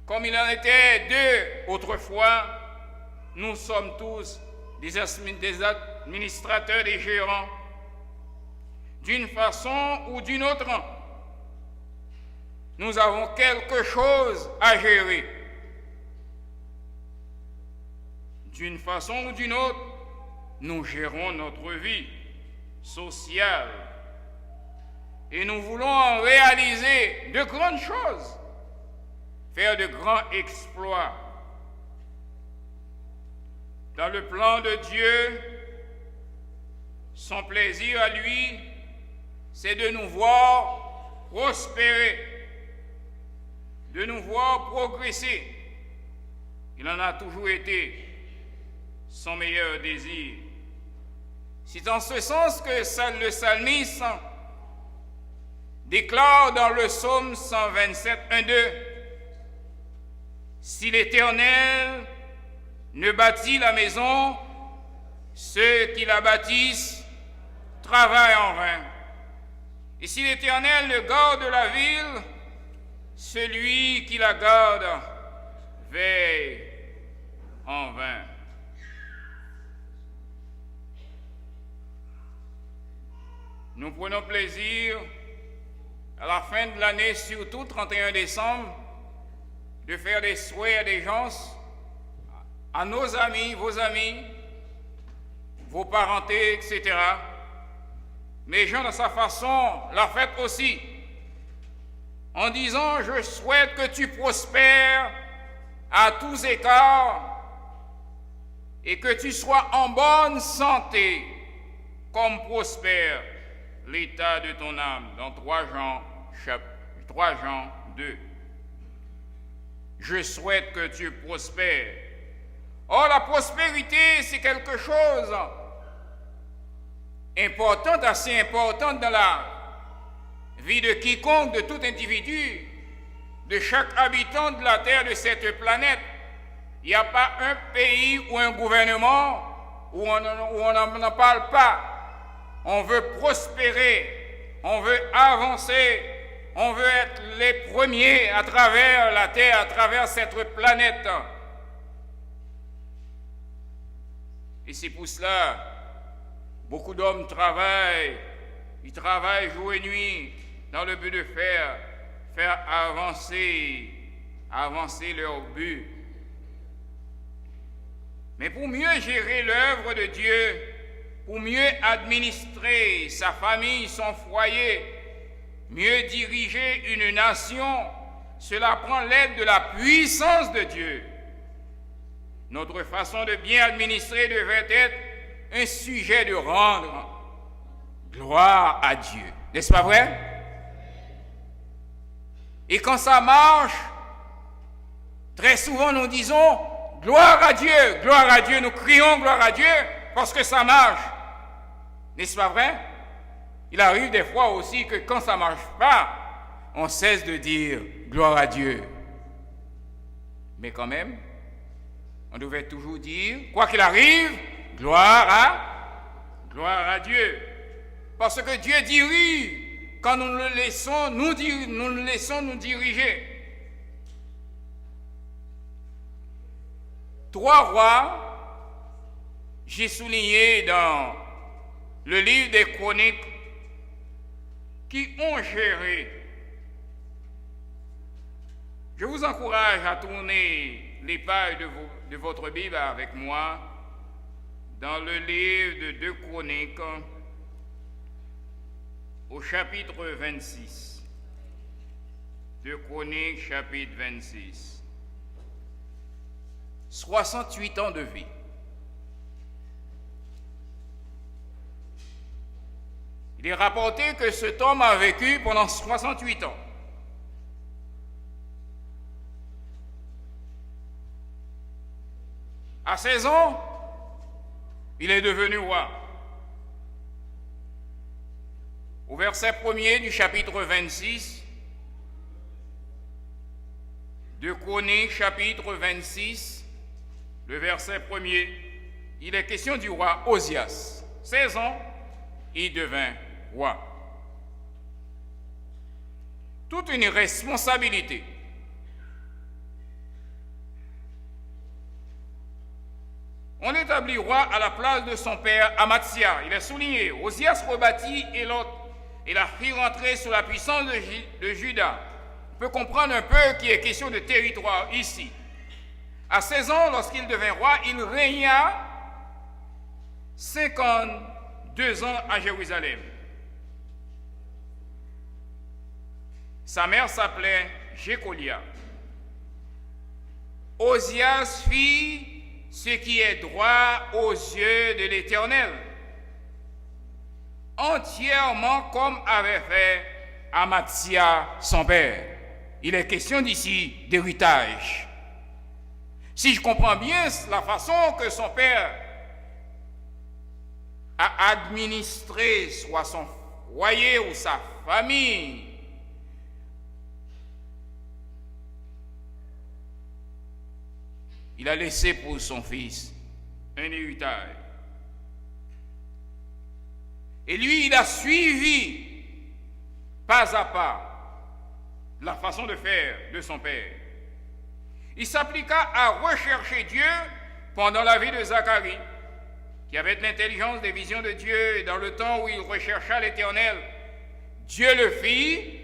comme il en était deux autrefois, nous sommes tous des administrateurs, des gérants, d'une façon ou d'une autre. Nous avons quelque chose à gérer. D'une façon ou d'une autre, nous gérons notre vie sociale et nous voulons en réaliser de grandes choses, faire de grands exploits. Dans le plan de Dieu, son plaisir à lui, c'est de nous voir prospérer, de nous voir progresser. Il en a toujours été son meilleur désir. C'est en ce sens que le psalmiste déclare dans le psaume 127, 1-2, « Si l'Éternel ne bâtit la maison, ceux qui la bâtissent travaillent en vain. Et si l'Éternel ne garde la ville, celui qui la garde veille en vain. » Nous prenons plaisir à la fin de l'année, surtout 31 décembre, de faire des souhaits à des gens, à nos amis, vos parentés, etc. Mais Jean, de sa façon, l'a fait aussi, en disant « Je souhaite que tu prospères à tous écarts et que tu sois en bonne santé, comme prospère l'état de ton âme » dans 3 Jean 2. Je souhaite que tu prospères. Or, la prospérité, c'est quelque chose important, assez important dans la vie de quiconque, de tout individu, de chaque habitant de la terre, de cette planète. Il n'y a pas un pays ou un gouvernement où on n'en parle pas. On veut prospérer, on veut avancer, on veut être les premiers à travers la Terre, à travers cette planète. Et c'est pour cela, beaucoup d'hommes travaillent, ils travaillent jour et nuit dans le but de faire avancer leur but. Mais pour mieux gérer l'œuvre de Dieu, pour mieux administrer sa famille, son foyer, mieux diriger une nation, cela prend l'aide de la puissance de Dieu. Notre façon de bien administrer devrait être un sujet de rendre gloire à Dieu. N'est-ce pas vrai? Et quand ça marche, très souvent nous disons gloire à Dieu, nous crions gloire à Dieu parce que ça marche. N'est-ce pas vrai? Il arrive des fois aussi que quand ça ne marche pas, on cesse de dire gloire à Dieu. Mais quand même, on devait toujours dire, quoi qu'il arrive, gloire à Dieu. Parce que Dieu dirige quand nous le laissons nous diriger. 3 rois, j'ai souligné dans le livre des Chroniques, qui ont géré. Je vous encourage à tourner les pages de votre Bible avec moi dans le livre de 2 Chroniques au chapitre 26. 2 Chroniques, chapitre 26. 68 ans de vie. Il est rapporté que cet homme a vécu pendant 68 ans. À 16 ans, il est devenu roi. Au verset 1er du chapitre 26, de Chroniques, chapitre 26, le verset 1er, il est question du roi Osias. 16 ans, il devint roi. Toute une responsabilité. On l'établit roi à la place de son père Amatsia. Il est souligné. Osias rebâtit et la fit rentrer sous la puissance de Juda. On peut comprendre un peu qu'il est question de territoire ici. À 16 ans, lorsqu'il devint roi, il régna 52 ans à Jérusalem. Sa mère s'appelait Jécolia. Osias fit ce qui est droit aux yeux de l'Éternel, entièrement comme avait fait Amatsia son père. Il est question d'ici d'héritage. Si je comprends bien la façon que son père a administré soit son foyer ou sa famille, il a laissé pour son fils un héritage. Et lui, il a suivi pas à pas la façon de faire de son père. Il s'appliqua à rechercher Dieu pendant la vie de Zacharie, qui avait l'intelligence des visions de Dieu, et dans le temps où il rechercha l'Éternel, Dieu le fit.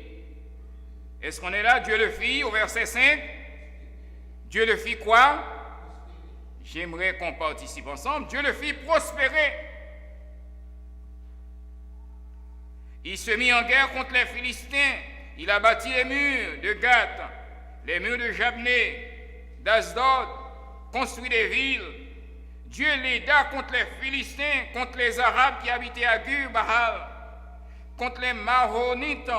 Est-ce qu'on est là? Dieu le fit au verset 5. Dieu le fit quoi? J'aimerais qu'on participe ensemble. Dieu le fit prospérer. Il se mit en guerre contre les Philistins. Il a bâti les murs de Gath, les murs de Jabné, d'Asdod, construit des villes. Dieu l'aida contre les Philistins, contre les Arabes qui habitaient à Gur-Bahal, contre les Maronites.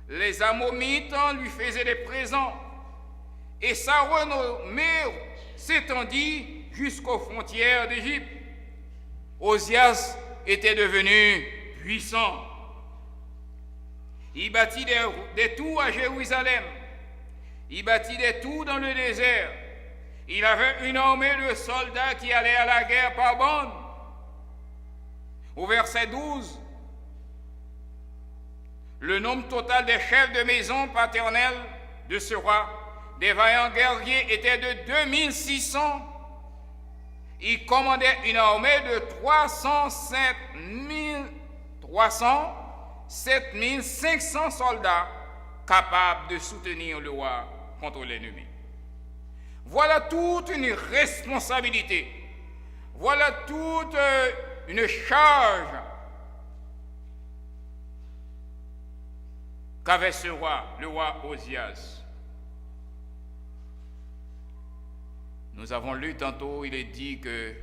Les Ammonites lui faisaient des présents. Et sa renommée s'étendit jusqu'aux frontières d'Égypte. Osias était devenu puissant. Il bâtit des tours à Jérusalem. Il bâtit des tours dans le désert. Il avait une armée de soldats qui allaient à la guerre par bande. Au verset 12, Le nombre total des chefs de maison paternelle de ce roi, des vaillants guerriers, était de 2600. Il commandait une armée de 7500 soldats capables de soutenir le roi contre l'ennemi. Voilà toute une responsabilité. Voilà toute une charge qu'avait ce roi, le roi Osias. Nous avons lu tantôt, il est dit que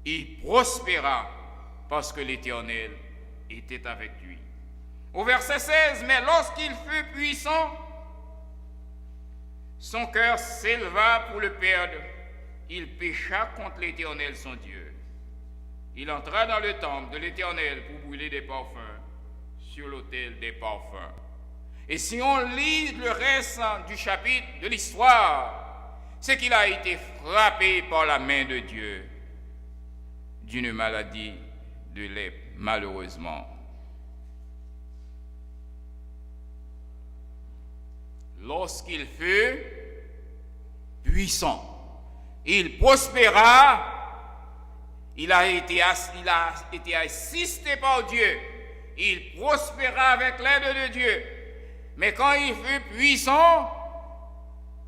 il prospéra parce que l'Éternel était avec lui. Au verset 16, mais lorsqu'il fut puissant, son cœur s'éleva pour le perdre. Il pécha contre l'Éternel son Dieu. Il entra dans le temple de l'Éternel pour brûler des parfums sur l'autel des parfums. Et si on lit le reste du chapitre de l'histoire, c'est qu'il a été frappé par la main de Dieu d'une maladie de lèpre, malheureusement. Lorsqu'il fut puissant, il prospéra, il a été assisté par Dieu, il prospéra avec l'aide de Dieu. Mais quand il fut puissant,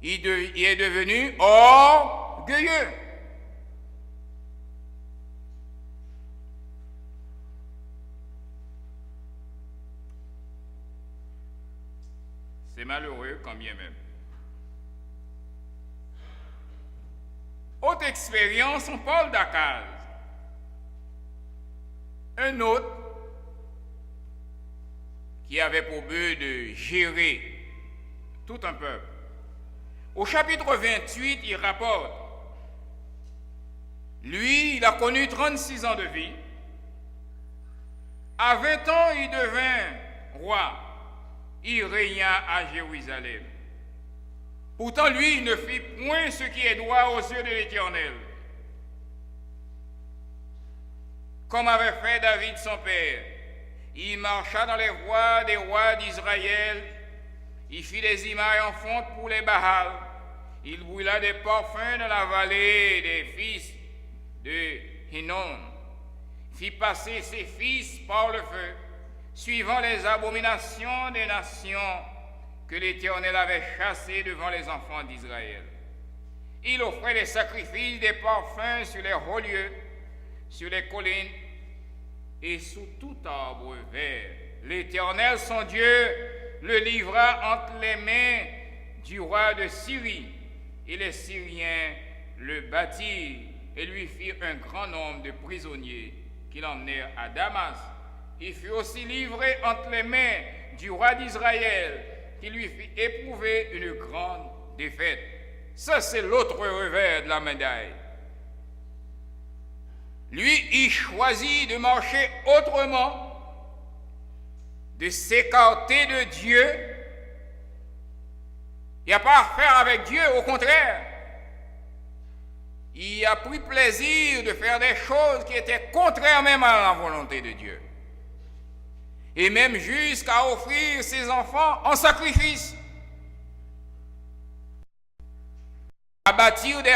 il est devenu orgueilleux. C'est malheureux quand bien même. Autre expérience, on parle d'Akaz. Un autre qui avait pour but de gérer tout un peuple. Au chapitre 28, il rapporte, lui, il a connu 36 ans de vie. À 20 ans, il devint roi. Il régna à Jérusalem. Pourtant, lui, il ne fit point ce qui est droit aux yeux de l'Éternel, comme avait fait David son père. Il marcha dans les voies des rois d'Israël. Il fit des images en fonte pour les Baals. Il brûla des parfums dans la vallée des fils de Hinnom. Fit passer ses fils par le feu, suivant les abominations des nations que l'Éternel avait chassées devant les enfants d'Israël. Il offrait des sacrifices, des parfums sur les hauts lieux, sur les collines et sous tout arbre vert. L'Éternel, son Dieu, le livra entre les mains du roi de Syrie, et les Syriens le battirent et lui firent un grand nombre de prisonniers qu'il emmenèrent à Damas. Il fut aussi livré entre les mains du roi d'Israël, qui lui fit éprouver une grande défaite. Ça, c'est l'autre revers de la médaille. Lui, il choisit de marcher autrement, de s'écarter de Dieu. Il n'y a pas à faire avec Dieu, au contraire. Il a pris plaisir de faire des choses qui étaient contraires même à la volonté de Dieu. Et même jusqu'à offrir ses enfants en sacrifice. À bâtir des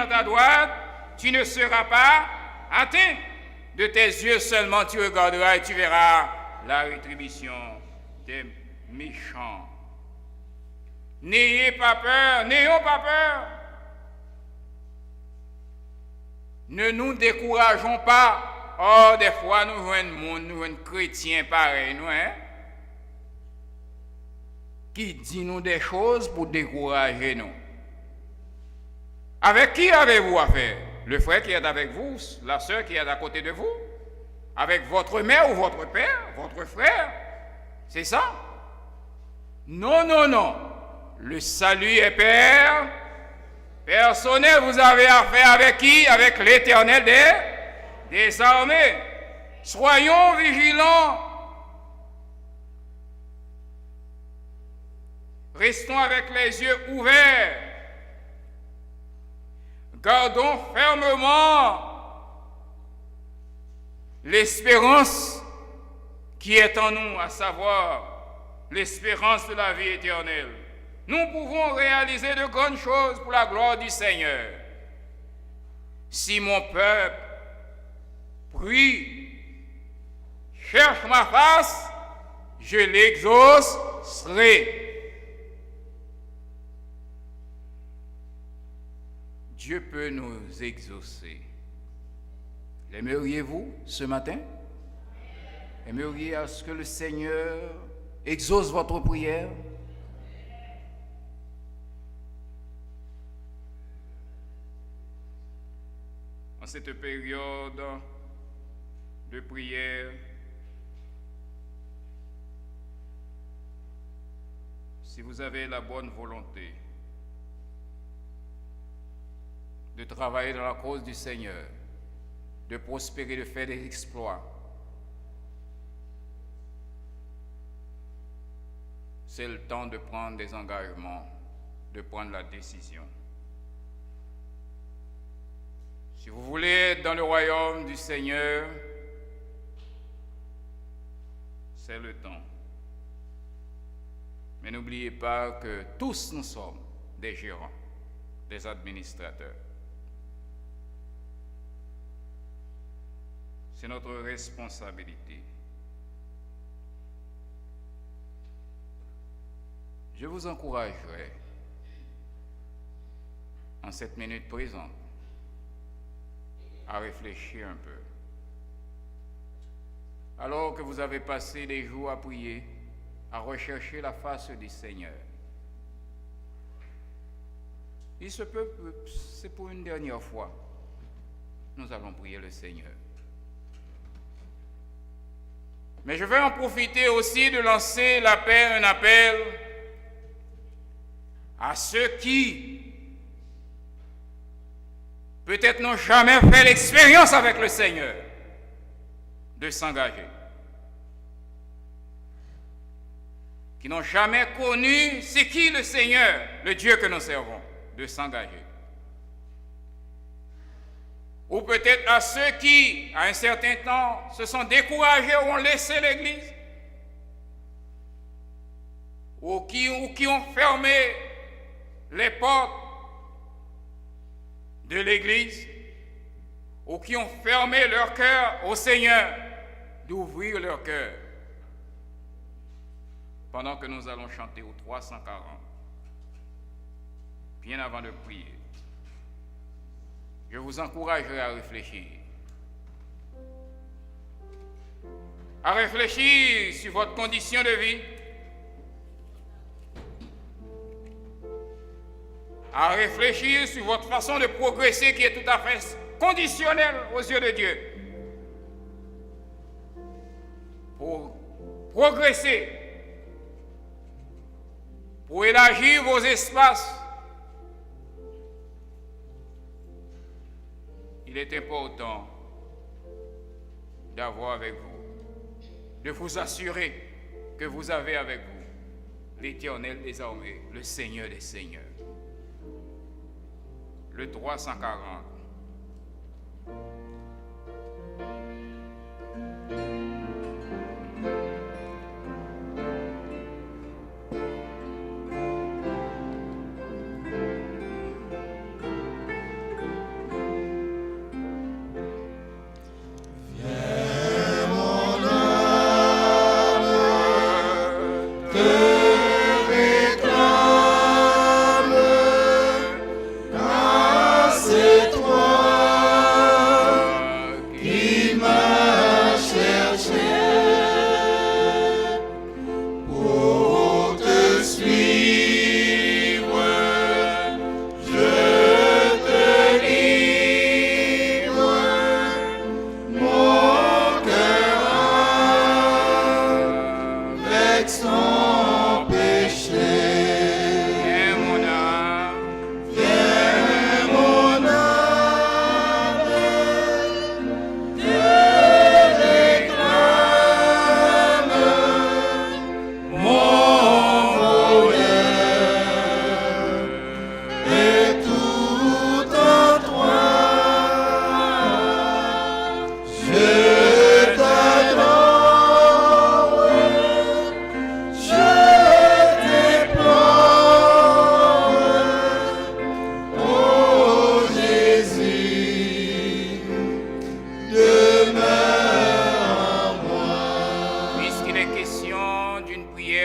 à ta droite, tu ne seras pas atteint. De tes yeux seulement tu regarderas et tu verras la rétribution des méchants. N'ayez pas peur, n'ayons pas peur. Ne nous décourageons pas. Oh, des fois nous voyons monde, nous voyons chrétiens pareils, nous, hein? Qui dit nous des choses pour décourager nous. Avec qui avez-vous affaire? Le frère qui est avec vous, la sœur qui est à côté de vous? Avec votre mère ou votre père, votre frère? C'est ça? Non, non, non. Le salut est personnel. Vous avez affaire avec qui? Avec l'Éternel des armées. Soyons vigilants. Restons avec les yeux ouverts. Gardons fermement l'espérance qui est en nous, à savoir l'espérance de la vie éternelle. Nous pouvons réaliser de grandes choses pour la gloire du Seigneur. Si mon peuple prie, cherche ma face, je l'exaucerai. Dieu peut nous exaucer. L'aimeriez-vous ce matin? Aimeriez à ce que le Seigneur exauce votre prière? En cette période de prière, si vous avez la bonne volonté de travailler dans la cause du Seigneur, de prospérer, de faire des exploits, c'est le temps de prendre des engagements, de prendre la décision. Si vous voulez être dans le royaume du Seigneur, c'est le temps. Mais n'oubliez pas que tous nous sommes des gérants, des administrateurs. C'est notre responsabilité. Je vous encouragerai en cette minute présente à réfléchir un peu. Alors que vous avez passé des jours à prier, à rechercher la face du Seigneur, il se peut que c'est pour une dernière fois, nous allons prier le Seigneur. Mais je vais en profiter aussi de lancer un appel à ceux qui peut-être n'ont jamais fait l'expérience avec le Seigneur de s'engager, qui n'ont jamais connu c'est qui le Seigneur, le Dieu que nous servons, de s'engager. Ou peut-être à ceux qui, à un certain temps, se sont découragés ou ont laissé l'Église, ou qui ont fermé les portes de l'Église, ou qui ont fermé leur cœur au Seigneur, d'ouvrir leur cœur. Pendant que nous allons chanter au 340, bien avant de prier, je vous encouragerai à réfléchir. À réfléchir sur votre condition de vie. À réfléchir sur votre façon de progresser qui est tout à fait conditionnelle aux yeux de Dieu. Pour progresser, pour élargir vos espaces, il est important d'avoir avec vous, de vous assurer que vous avez avec vous l'Éternel des armées, le Seigneur des seigneurs. Le 340.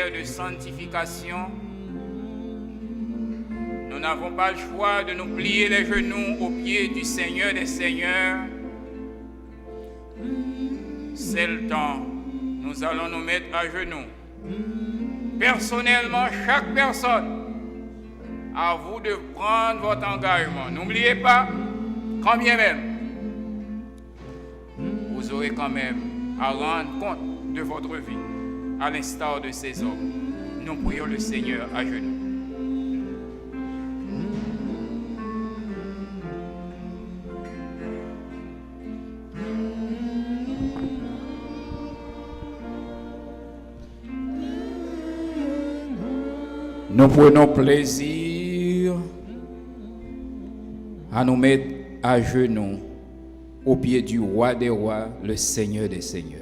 prière de sanctification, nous n'avons pas le choix de nous plier les genoux aux pieds du Seigneur des Seigneurs. C'est le temps. Nous allons nous mettre à genoux. Personnellement, chaque personne, à vous de prendre votre engagement. N'oubliez pas, quand bien même, vous aurez quand même à rendre compte de votre vie, à l'instar de ces hommes. Nous prions le Seigneur à genoux. Nous prenons plaisir à nous mettre à genoux au pied du roi des rois, le Seigneur des seigneurs.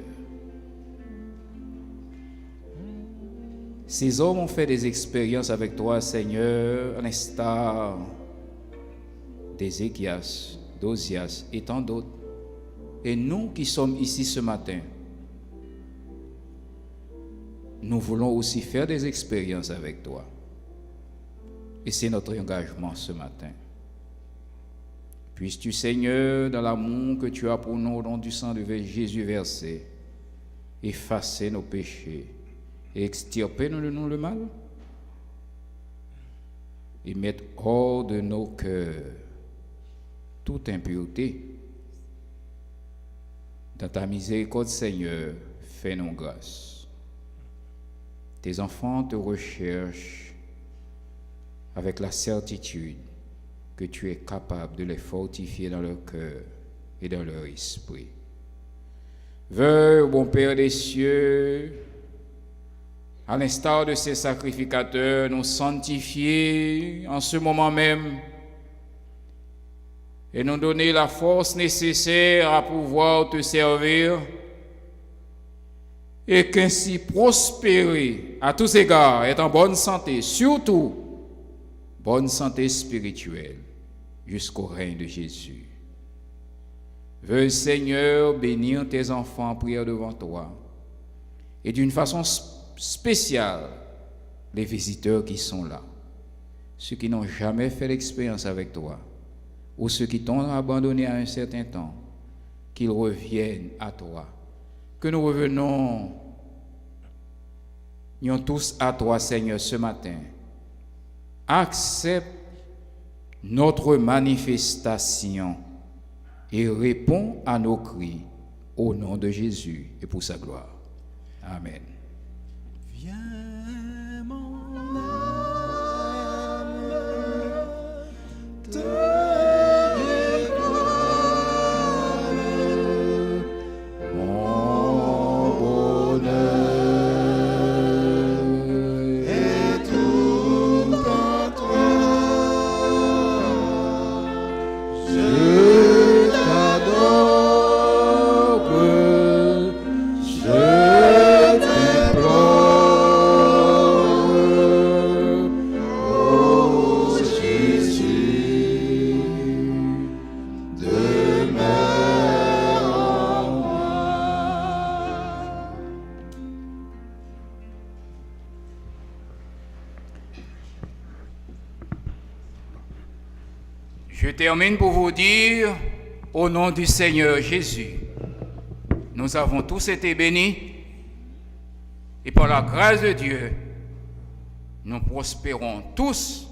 Ces hommes ont fait des expériences avec toi, Seigneur, à l'instar d'Ézéchias, d'Osias et tant d'autres. Et nous qui sommes ici ce matin, nous voulons aussi faire des expériences avec toi. Et c'est notre engagement ce matin. Puisses-tu, Seigneur, dans l'amour que tu as pour nous au nom du sang de Jésus versé, effacer nos péchés et extirper de nous le mal et mettre hors de nos cœurs toute impureté. Dans ta miséricorde, Seigneur, fais-nous grâce. Tes enfants te recherchent avec la certitude que tu es capable de les fortifier dans leur cœur et dans leur esprit. Veuille, bon Père des cieux, à l'instar de ces sacrificateurs, nous sanctifier en ce moment même et nous donner la force nécessaire à pouvoir te servir et qu'ainsi prospérer à tous égards, être en bonne santé, surtout bonne santé spirituelle jusqu'au règne de Jésus. Veuille, Seigneur, bénir tes enfants en prière devant toi et d'une façon spéciale les visiteurs qui sont là, ceux qui n'ont jamais fait l'expérience avec toi ou ceux qui t'ont abandonné à un certain temps, qu'ils reviennent à toi, que nous revenons tous à toi, Seigneur, ce matin. Accepte notre manifestation et réponds à nos cris au nom de Jésus et pour sa gloire. Amen. Viens mon âme, te réclame, mon bonheur. Je termine pour vous dire, au nom du Seigneur Jésus, nous avons tous été bénis et par la grâce de Dieu, nous prospérons tous,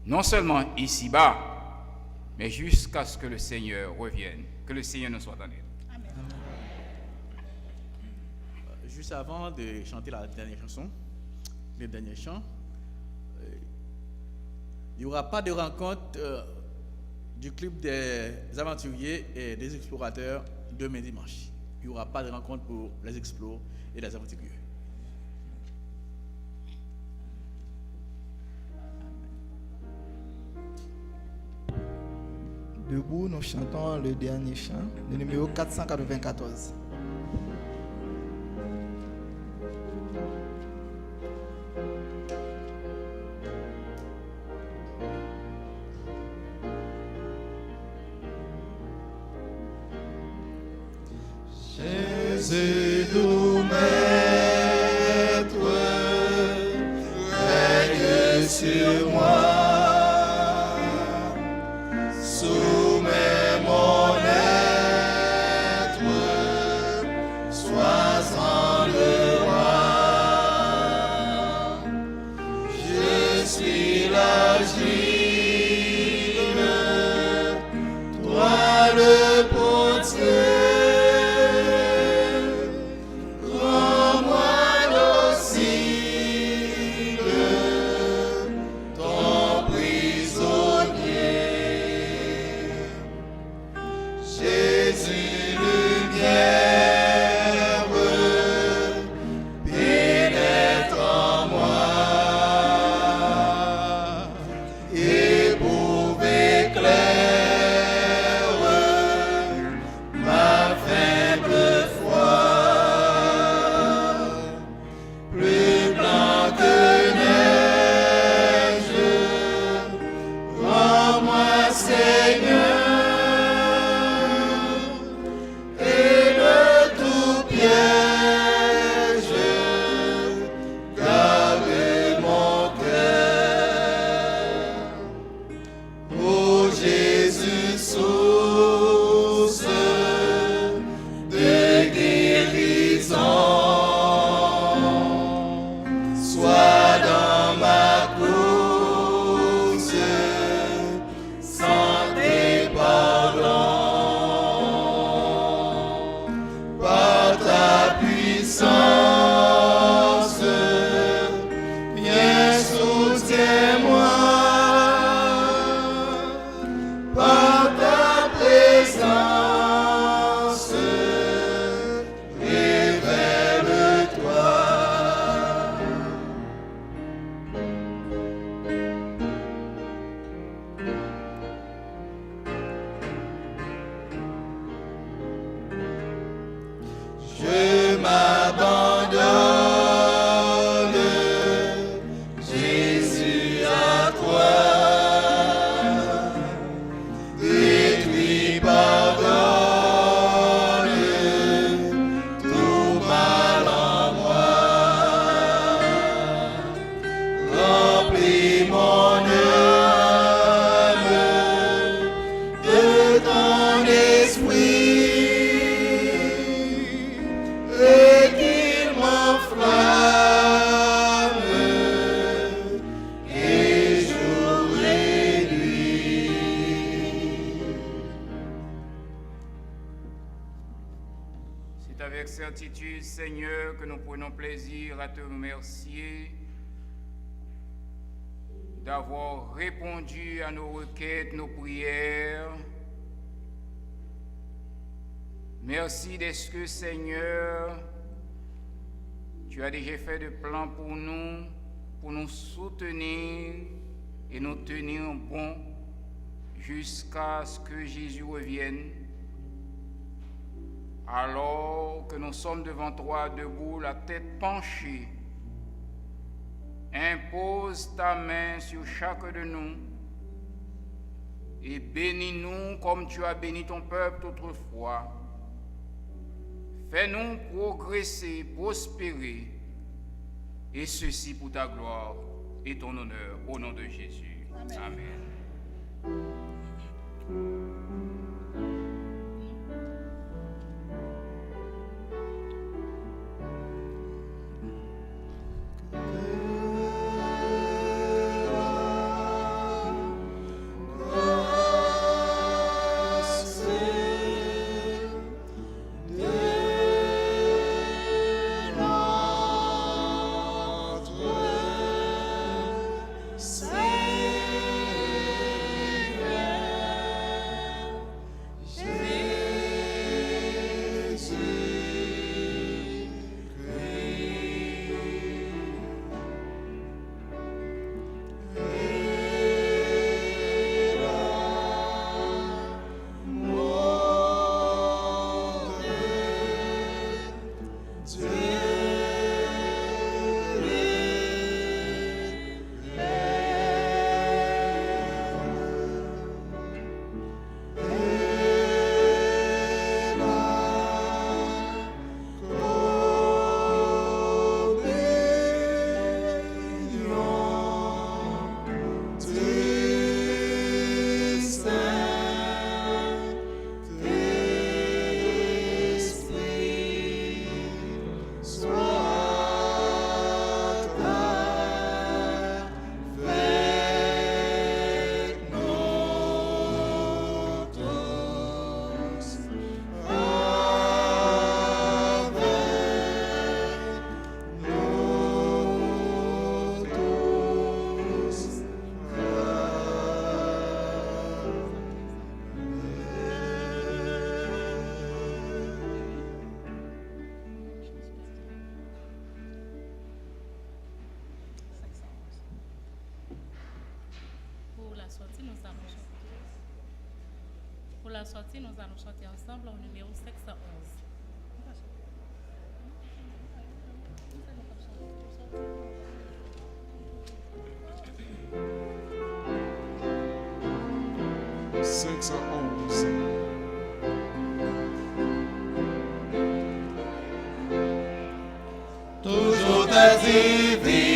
non seulement ici-bas, mais jusqu'à ce que le Seigneur revienne. Que le Seigneur nous soit en aide. Amen. Juste avant de chanter la dernière chanson, le dernier chant, il n'y aura pas de rencontre du club des aventuriers et des explorateurs demain dimanche. Il n'y aura pas de rencontre pour les explos et les aventuriers. Debout, nous chantons le dernier chant, le numéro 494. Jésus, nous maître. sur moi. Soumets mon être, sois-en le roi. Je suis l'argile, toi le potier. certitude, Seigneur, que nous prenons plaisir à te remercier d'avoir répondu à nos requêtes, nos prières. Merci d'être que, Seigneur, tu as déjà fait de plans pour nous soutenir et nous tenir bons jusqu'à ce que Jésus revienne. Alors que nous sommes devant toi debout, la tête penchée, impose ta main sur chacun de nous et bénis-nous comme tu as béni ton peuple autrefois. Fais-nous progresser, prospérer, et ceci pour ta gloire et ton honneur, au nom de Jésus. Amen. la sortie, nous allons chanter. Pour la sortie, nous allons chanter ensemble au numéro 511. Toujours tes